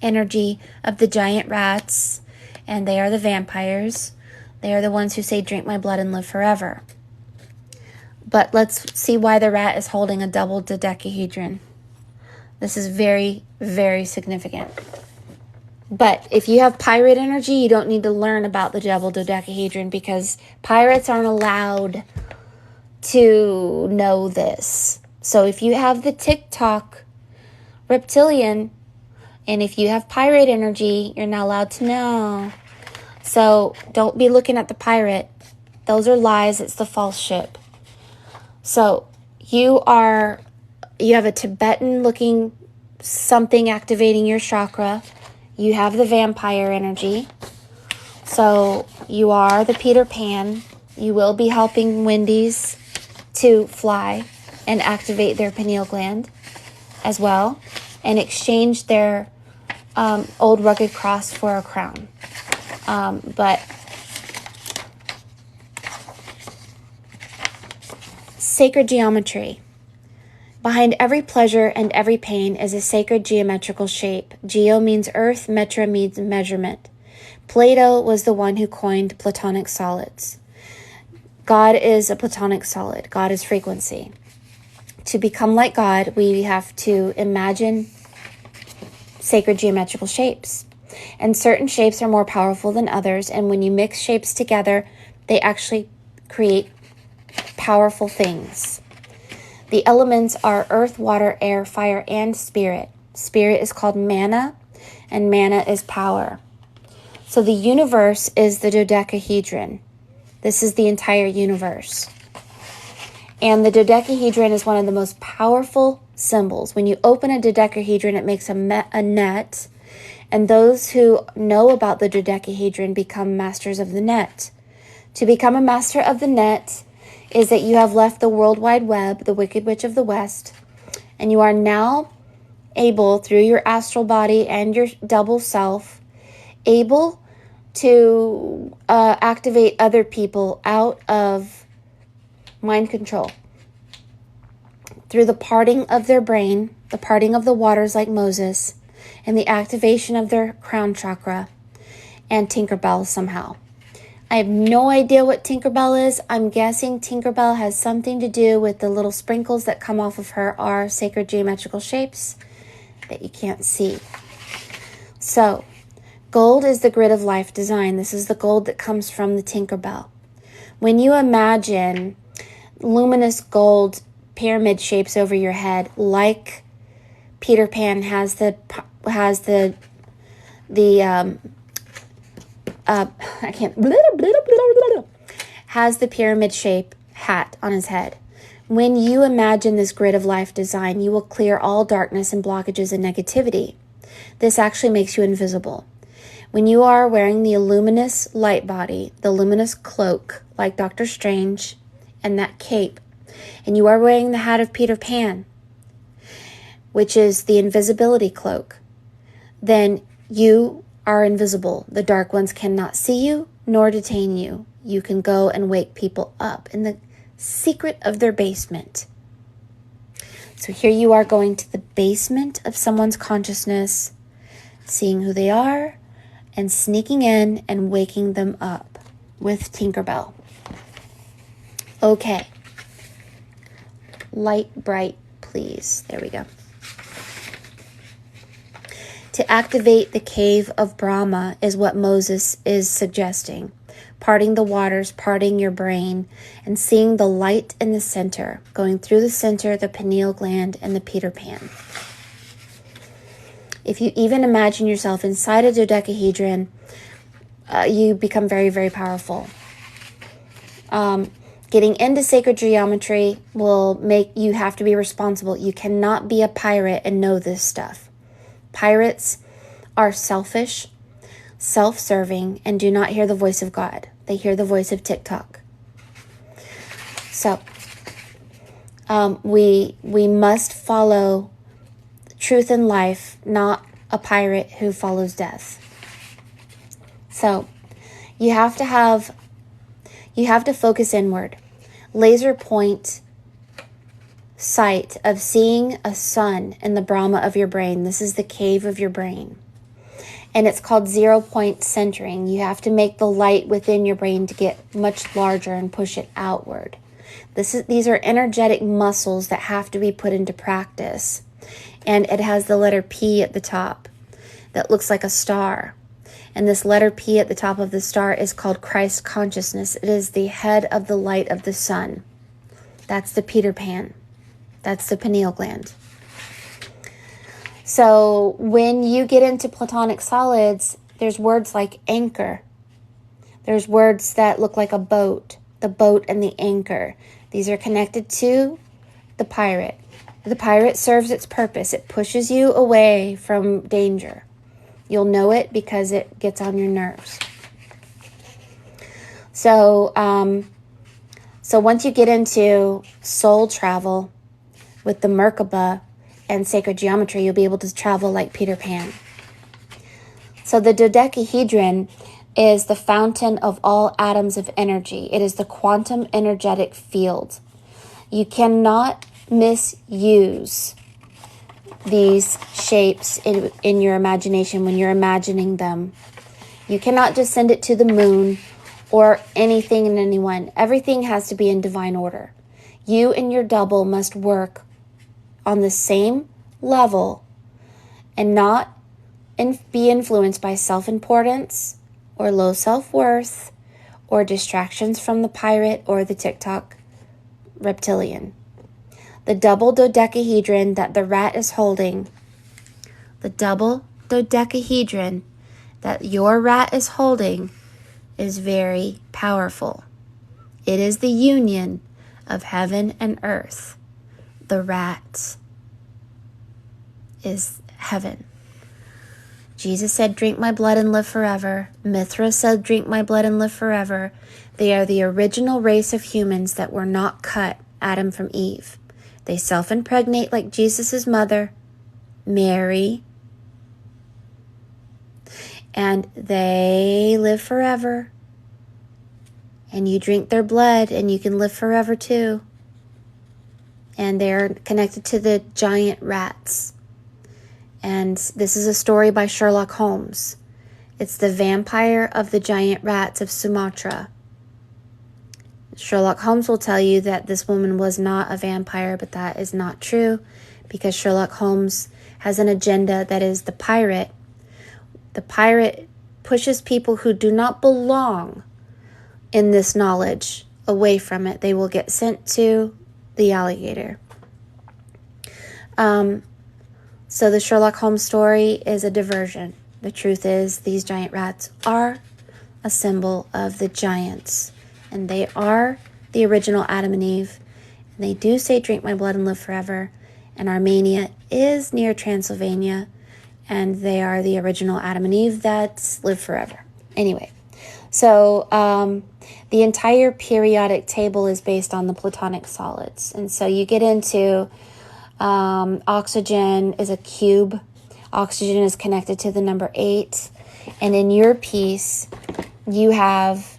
[SPEAKER 1] energy of the giant rats, and they are the vampires. They are the ones who say, drink my blood and live forever. But let's see why the rat is holding a double dodecahedron. This is very, very significant. But if you have pirate energy, you don't need to learn about the double dodecahedron because pirates aren't allowed to know this. So if you have the TikTok reptilian, and if you have pirate energy, you're not allowed to know. So don't be looking at the pirate. Those are lies. It's the false ship. So you have a Tibetan looking something activating your chakra. You have the vampire energy. So you are the Peter Pan. You will be helping Wendy's to fly and activate their pineal gland as well and exchange their old rugged cross for a crown. But sacred geometry. Behind every pleasure and every pain is a sacred geometrical shape. Geo means earth, metra means measurement. Plato was the one who coined Platonic solids. God is a Platonic solid. God is frequency. To become like God, we have to imagine sacred geometrical shapes. And certain shapes are more powerful than others, and when you mix shapes together, they actually create powerful things. The elements are earth, water, air, fire, and spirit. Spirit is called mana, and mana is power. So the universe is the dodecahedron. This is the entire universe. And the dodecahedron is one of the most powerful symbols. When you open a dodecahedron, it makes a net. And those who know about the dodecahedron become masters of the net. To become a master of the net is that you have left the World Wide Web, the Wicked Witch of the West, and you are now able, through your astral body and your double self, able to activate other people out of mind control. Through the parting of their brain, the parting of the waters like Moses, and the activation of their crown chakra and Tinkerbell somehow. I have no idea what Tinkerbell is. I'm guessing Tinkerbell has something to do with the little sprinkles that come off of her are sacred geometrical shapes that you can't see. So, gold is the grid of life design. This is the gold that comes from the Tinkerbell. When you imagine luminous gold pyramid shapes over your head, like Peter Pan has the pyramid shape hat on his head. When you imagine this grid of life design, you will clear all darkness and blockages and negativity. This actually makes you invisible. When you are wearing the luminous light body, the luminous cloak, like Dr. Strange, and that cape, and you are wearing the hat of Peter Pan, which is the invisibility cloak, then you are invisible. The dark ones cannot see you nor detain you. You can go and wake people up in the secret of their basement. So here you are going to the basement of someone's consciousness, seeing who they are, and sneaking in and waking them up with Tinkerbell. Okay. Light bright, please. There we go. To activate the cave of Brahma is what Moses is suggesting. Parting the waters, parting your brain, and seeing the light in the center, going through the center, the pineal gland, and the Peter Pan. If you even imagine yourself inside a dodecahedron, you become very, very powerful. Getting into sacred geometry will make you have to be responsible. You cannot be a pirate and know this stuff. Pirates are selfish, self-serving, and do not hear the voice of God. They hear the voice of TikTok. So, we must follow truth in life, not a pirate who follows death. So, you have to focus inward. Laser point sight of seeing a sun in the Brahma of your brain. This is the cave of your brain. And it's called 0-point centering. You have to make the light within your brain to get much larger and push it outward. These are energetic muscles that have to be put into practice. And it has the letter P at the top that looks like a star. And this letter P at the top of the star is called Christ consciousness. It is the head of the light of the sun. That's the Peter Pan. That's the pineal gland. So when you get into platonic solids, there's words like anchor. There's words that look like a boat, the boat and the anchor. These are connected to the pirate. The pirate serves its purpose. It pushes you away from danger. You'll know it because it gets on your nerves. So once you get into soul travel with the Merkaba and sacred geometry, you'll be able to travel like Peter Pan. So the dodecahedron is the fountain of all atoms of energy. It is the quantum energetic field. You cannot misuse these shapes in your imagination when you're imagining them. You cannot just send it to the moon or anything and anyone. Everything has to be in divine order. You and your double must work on the same level and not be influenced by self-importance or low self-worth or distractions from the pirate or the TikTok reptilian. The double dodecahedron that the rat is holding, the double dodecahedron that your rat is holding is very powerful. It is the union of heaven and earth. The rat is heaven. Jesus said, drink my blood and live forever. Mithra said, drink my blood and live forever. They are the original race of humans that were not cut, Adam from Eve. They self-impregnate like Jesus' mother, Mary, and they live forever. And you drink their blood and you can live forever too. And they're connected to the giant rats. And this is a story by Sherlock Holmes. It's the vampire of the giant rats of Sumatra. Sherlock Holmes will tell you that this woman was not a vampire, but that is not true because Sherlock Holmes has an agenda that is the pirate. The pirate pushes people who do not belong in this knowledge away from it. They will get sent to the alligator. So the Sherlock Holmes story is a diversion. The truth is these giant rats are a symbol of the giants. And they are the original Adam and Eve. And they do say, drink my blood and live forever. And Armenia is near Transylvania. And they are the original Adam and Eve that live forever. Anyway, so the entire periodic table is based on the platonic solids. And so you get into oxygen is a cube. Oxygen is connected to the number 8. And in your piece, you have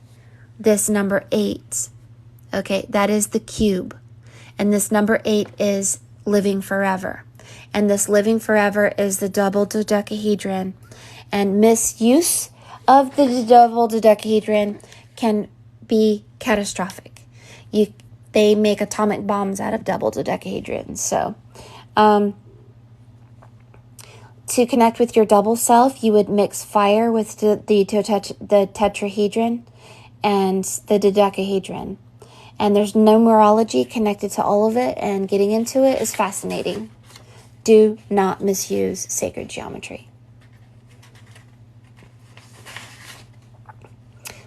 [SPEAKER 1] this number 8. Okay, that is the cube. And this number 8 is living forever. And this living forever is the double dodecahedron. And misuse of the double dodecahedron can be catastrophic. They make atomic bombs out of double dodecahedrons. So, to connect with your double self, you would mix fire with the tetrahedron and the dodecahedron. And there's numerology connected to all of it, and getting into it is fascinating. Do not misuse sacred geometry.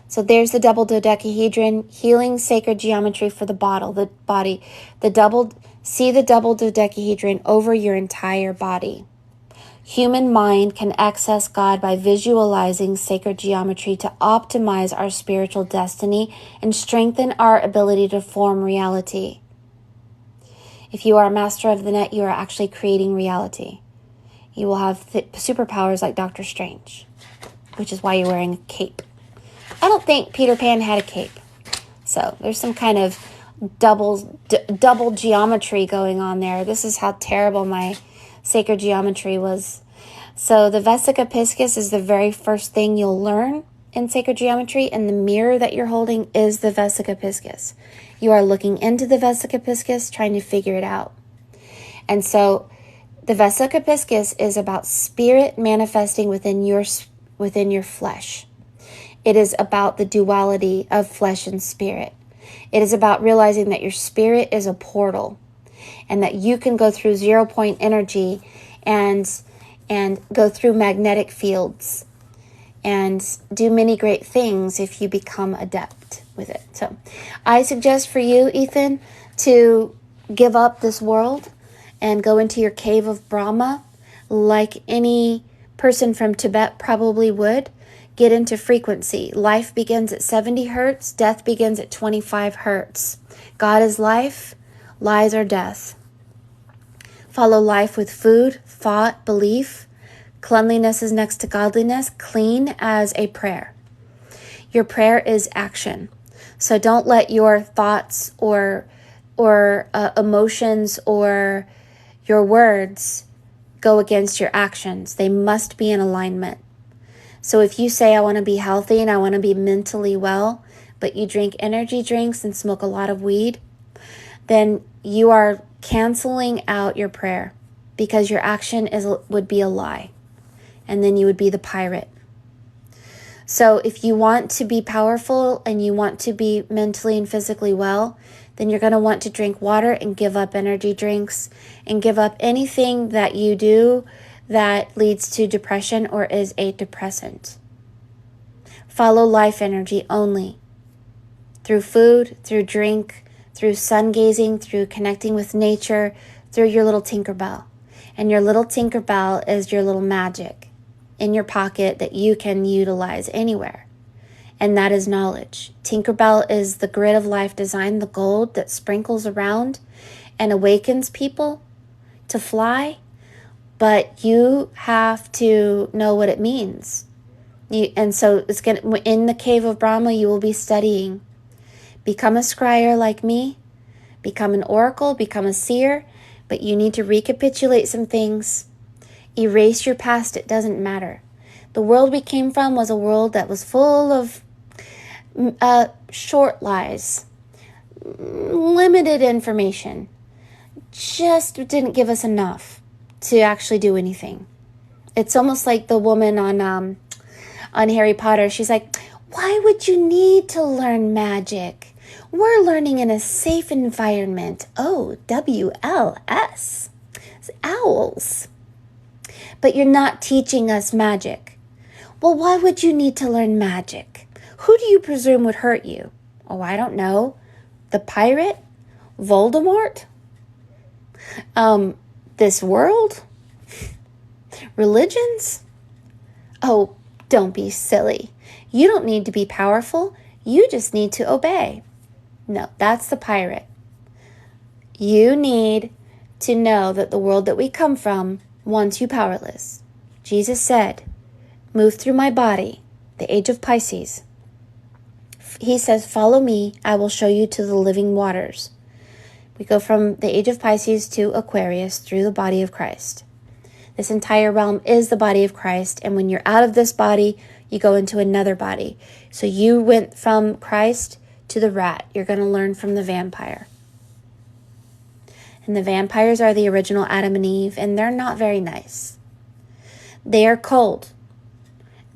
[SPEAKER 1] So there's the double dodecahedron, healing sacred geometry for the body. See the double dodecahedron over your entire body. Human mind can access God by visualizing sacred geometry to optimize our spiritual destiny and strengthen our ability to form reality. If you are a master of the net, you are actually creating reality. You will have superpowers like Doctor Strange, which is why you're wearing a cape. I don't think Peter Pan had a cape. So there's some kind of double geometry going on there. This is how terrible my sacred geometry was. So the Vesica Piscis is the very first thing you'll learn in sacred geometry, and the mirror that you're holding is the Vesica Piscis. You are looking into the Vesica Piscis, trying to figure it out. And so the Vesica Piscis is about spirit manifesting within your flesh. It is about the duality of flesh and spirit. It is about realizing that your spirit is a portal and that you can go through 0 point energy and go through magnetic fields and do many great things if you become adept with it. So I suggest for you, Ethan, to give up this world and go into your cave of Brahma like any person from Tibet probably would. Get into frequency. Life begins at 70 hertz. Death begins at 25 hertz. God is life. Lies are death. Follow life with food, thought, belief. Cleanliness is next to godliness. Clean as a prayer. Your prayer is action. So don't let your thoughts or emotions or your words go against your actions. They must be in alignment. So if you say, I want to be healthy and I want to be mentally well, but you drink energy drinks and smoke a lot of weed, then you are canceling out your prayer because your action would be a lie. And then you would be the pirate. So if you want to be powerful and you want to be mentally and physically well, then you're going to want to drink water and give up energy drinks and give up anything that you do that leads to depression or is a depressant. Follow life energy only. Through food, through drink, through sun gazing, through connecting with nature, through your little Tinkerbell. And your little Tinkerbell is your little magic in your pocket that you can utilize anywhere. And that is knowledge. Tinkerbell is the grid of life design, the gold that sprinkles around and awakens people to fly. But you have to know what it means. And so it's in the cave of Brahma, you will be studying. Become a scryer like me. Become an oracle. Become a seer. But you need to recapitulate some things. Erase your past. It doesn't matter. The world we came from was a world that was full of short lies. Limited information. Just didn't give us enough to actually do anything. It's almost like the woman on Harry Potter. She's like, why would you need to learn magic? We're learning in a safe environment. Oh, WLS. It's owls. But you're not teaching us magic. Well, why would you need to learn magic? Who do you presume would hurt you? Oh, I don't know. The pirate? Voldemort? This world? Religions? Oh, don't be silly. You don't need to be powerful. You just need to obey. No, that's the pirate. You need to know that the world that we come from wants you powerless. Jesus said, move through my body, the age of Pisces. He says, follow me, I will show you to the living waters. We go from the age of Pisces to Aquarius through the body of Christ. This entire realm is the body of Christ, and when you're out of this body, you go into another body. So you went from Christ to the rat. You're going to learn from the vampire. And the vampires are the original Adam and Eve, and they're not very nice. They are cold.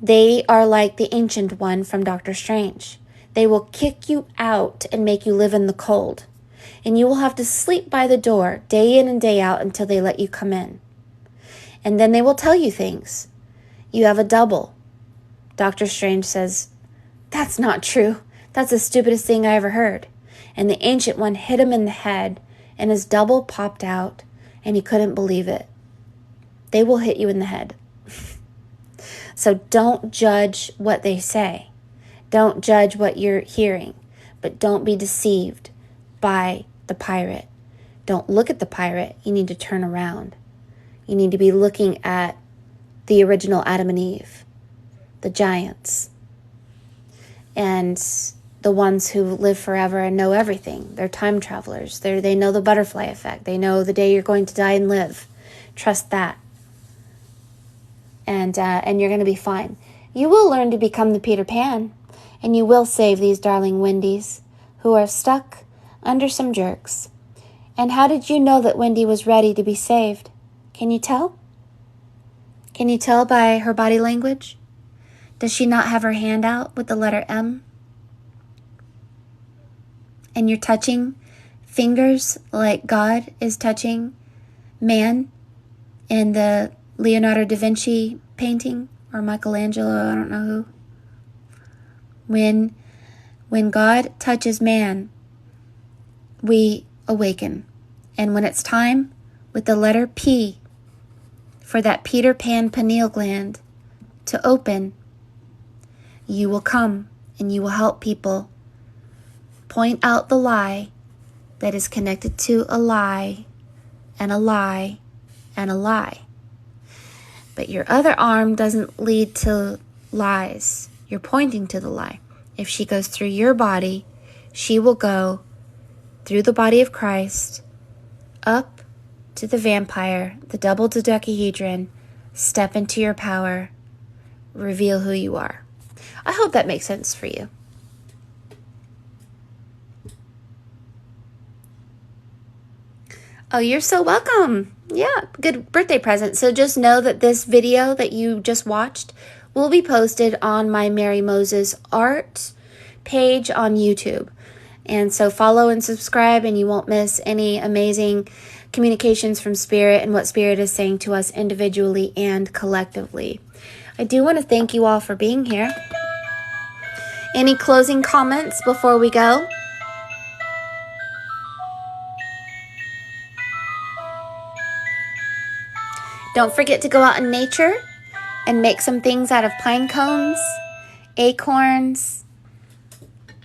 [SPEAKER 1] They are like the ancient one from Doctor Strange. They will kick you out and make you live in the cold. And you will have to sleep by the door day in and day out until they let you come in. And then they will tell you things. You have a double. Doctor Strange says, that's not true. That's the stupidest thing I ever heard. And the ancient one hit him in the head, and his double popped out, and he couldn't believe it. They will hit you in the head. So don't judge what they say. Don't judge what you're hearing, but don't be deceived by the pirate. Don't look at the pirate. You need to turn around. You need to be looking at the original Adam and Eve, the giants. And the ones who live forever and know everything. They're time travelers. They know the butterfly effect. They know the day you're going to die and live. Trust that. And you're going to be fine. You will learn to become the Peter Pan, and you will save these darling Wendy's who are stuck under some jerks. And how did you know that Wendy was ready to be saved? Can you tell? Can you tell by her body language? Does she not have her hand out with the letter M? And you're touching fingers like God is touching man in the Leonardo da Vinci painting, or Michelangelo, I don't know who. When God touches man, we awaken. And when it's time with the letter P for that Peter Pan pineal gland to open, you will come and you will help people point out the lie that is connected to a lie and a lie and a lie. But your other arm doesn't lead to lies. You're pointing to the lie. If she goes through your body, she will go through the body of Christ, up to the vampire, the double dodecahedron, step into your power, reveal who you are. I hope that makes sense for you. Oh, you're so welcome. Yeah, good birthday present. So just know that this video that you just watched will be posted on my Mary Moses art page on YouTube. And so follow and subscribe, and you won't miss any amazing communications from Spirit and what Spirit is saying to us individually and collectively. I do want to thank you all for being here. Any closing comments before we go? Don't forget to go out in nature and make some things out of pine cones, acorns,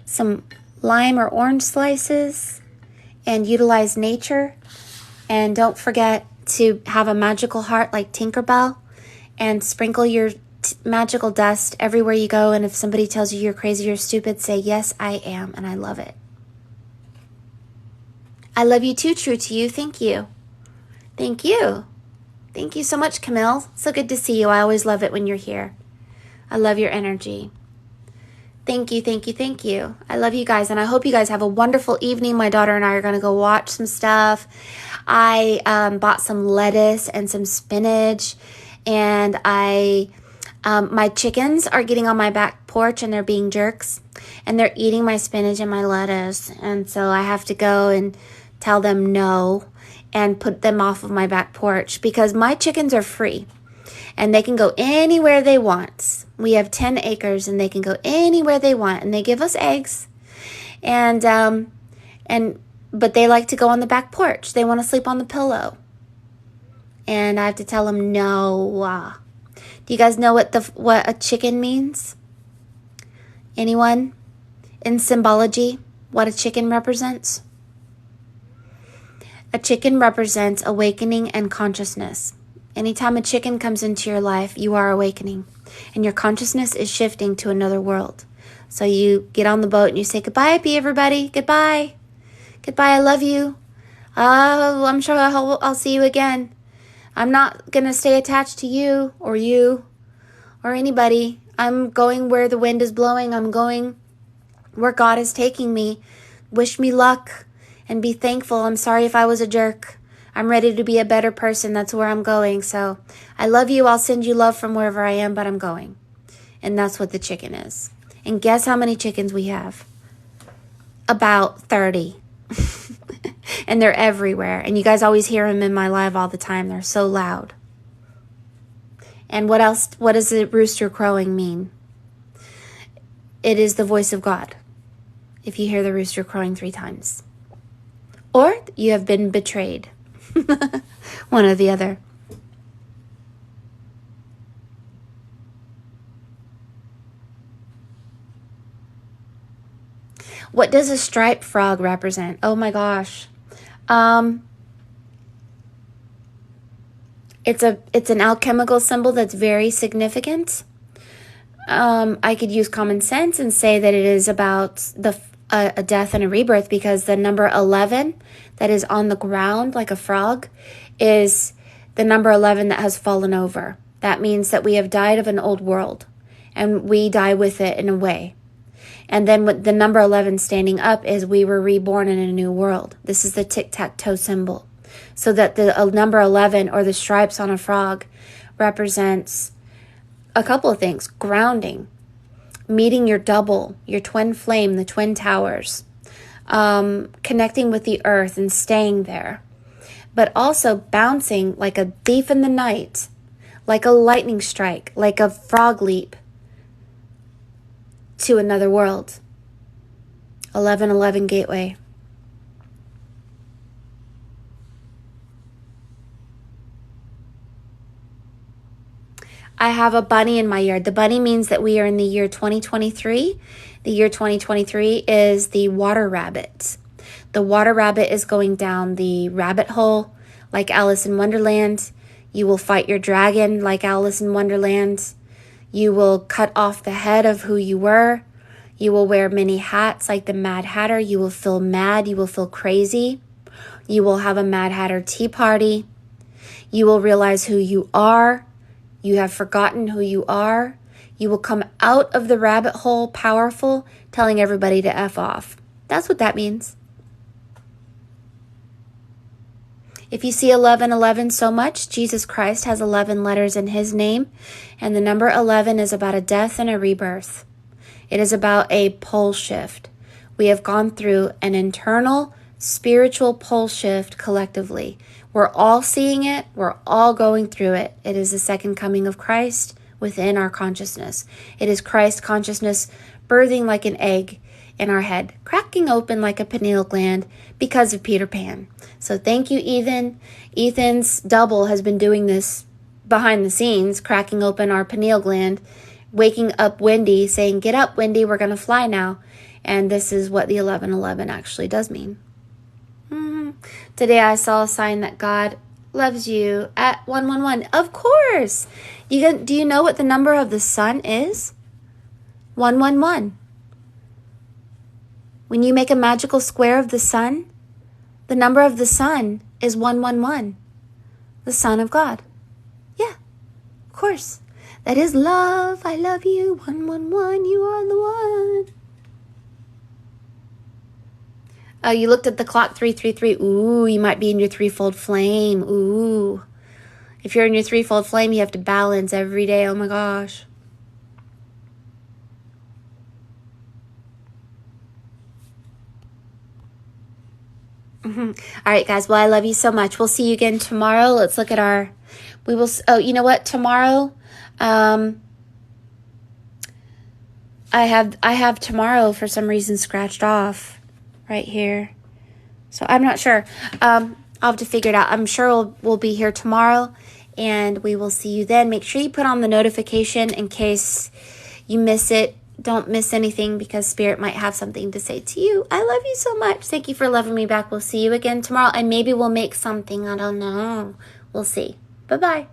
[SPEAKER 1] some lime or orange slices, and utilize nature. And don't forget to have a magical heart like Tinkerbell and sprinkle your magical dust everywhere you go. And if somebody tells you you're crazy or stupid, say, yes, I am, and I love it. I love you too, true to you. Thank you. Thank you. Thank you so much, Camille. So good to see you. I always love it when you're here. I love your energy. Thank you, thank you, thank you. I love you guys, and I hope you guys have a wonderful evening. My daughter and I are going to go watch some stuff. I bought some lettuce and some spinach, and my chickens are getting on my back porch, and they're being jerks, and they're eating my spinach and my lettuce, and so I have to go and tell them no and put them off of my back porch because my chickens are free and they can go anywhere they want. We have 10 acres and they can go anywhere they want, and they give us eggs, but they like to go on the back porch. They want to sleep on the pillow, and I have to tell them no. Do you guys know what a chicken means? Anyone? In symbology, what a chicken represents? A chicken represents awakening and consciousness. Anytime a chicken comes into your life, you are awakening, and your consciousness is shifting to another world. So you get on the boat and you say, goodbye, everybody. Goodbye. Goodbye, I love you. Oh, I'm sure I'll see you again. I'm not going to stay attached to you or anybody. I'm going where the wind is blowing. I'm going where God is taking me. Wish me luck and be thankful. I'm sorry if I was a jerk. I'm ready to be a better person. That's where I'm going. So I love you. I'll send you love from wherever I am, but I'm going. And that's what the chicken is. And guess how many chickens we have? About 30. And they're everywhere. And you guys always hear them in my live all the time. They're so loud. And what else? What does the rooster crowing mean? It is the voice of God. If you hear the rooster crowing 3 times. Or you have been betrayed. One or the other. What does a striped frog represent? Oh my gosh. It's an alchemical symbol that's very significant. I could use common sense and say that it is about a death and a rebirth, because the number 11 that is on the ground like a frog is the number 11 that has fallen over. That means that we have died of an old world and we die with it in a way. And then with the number 11 standing up is we were reborn in a new world. This is the tic-tac-toe symbol. So that the number 11, or the stripes on a frog, represents a couple of things. Grounding, meeting your double, your twin flame, the twin towers, connecting with the earth and staying there. But also bouncing like a thief in the night, like a lightning strike, like a frog leap to another world. 1111 Gateway. I have a bunny in my yard. The bunny means that we are in the year 2023. The year 2023 is the water rabbit. The water rabbit is going down the rabbit hole like Alice in Wonderland. You will fight your dragon like Alice in Wonderland. You will cut off the head of who you were. You will wear many hats like the Mad Hatter. You will feel mad. You will feel crazy. You will have a Mad Hatter tea party. You will realize who you are. You have forgotten who you are. You will come out of the rabbit hole powerful, telling everybody to F off. That's what that means. If you see 1111 so much, Jesus Christ has 11 letters in his name, and the number 11 is about a death and a rebirth. It is about a pole shift. We have gone through an internal spiritual pole shift collectively. We're all seeing it. We're all going through it. It is the second coming of Christ within our consciousness. It is Christ consciousness birthing like an egg in our head, cracking open like a pineal gland because of Peter Pan. So thank you, Ethan. Ethan's double has been doing this behind the scenes, cracking open our pineal gland, waking up Wendy, saying, "Get up, Wendy, we're going to fly now." And this is what the 1111 actually does mean. Today I saw a sign that God loves you at 111. Of course. Do you know what the number of the sun is? 111. When you make a magical square of the sun, the number of the sun is 111. The Son of God. Yeah, of course. That is love. I love you. 111. You are the one. Oh, you looked at the clock, 333. Ooh, you might be in your threefold flame. Ooh. If you're in your threefold flame, you have to balance every day. Oh my gosh. All right, guys. Well, I love you so much. We'll see you again tomorrow. Let's look at you know what? Tomorrow, I have tomorrow for some reason scratched off right here. So I'm not sure. I'll have to figure it out. I'm sure we'll be here tomorrow, and we will see you then. Make sure you put on the notification in case you miss it. Don't miss anything, because Spirit might have something to say to you. I love you so much. Thank you for loving me back. We'll see you again tomorrow, and maybe we'll make something. I don't know. We'll see. Bye-bye.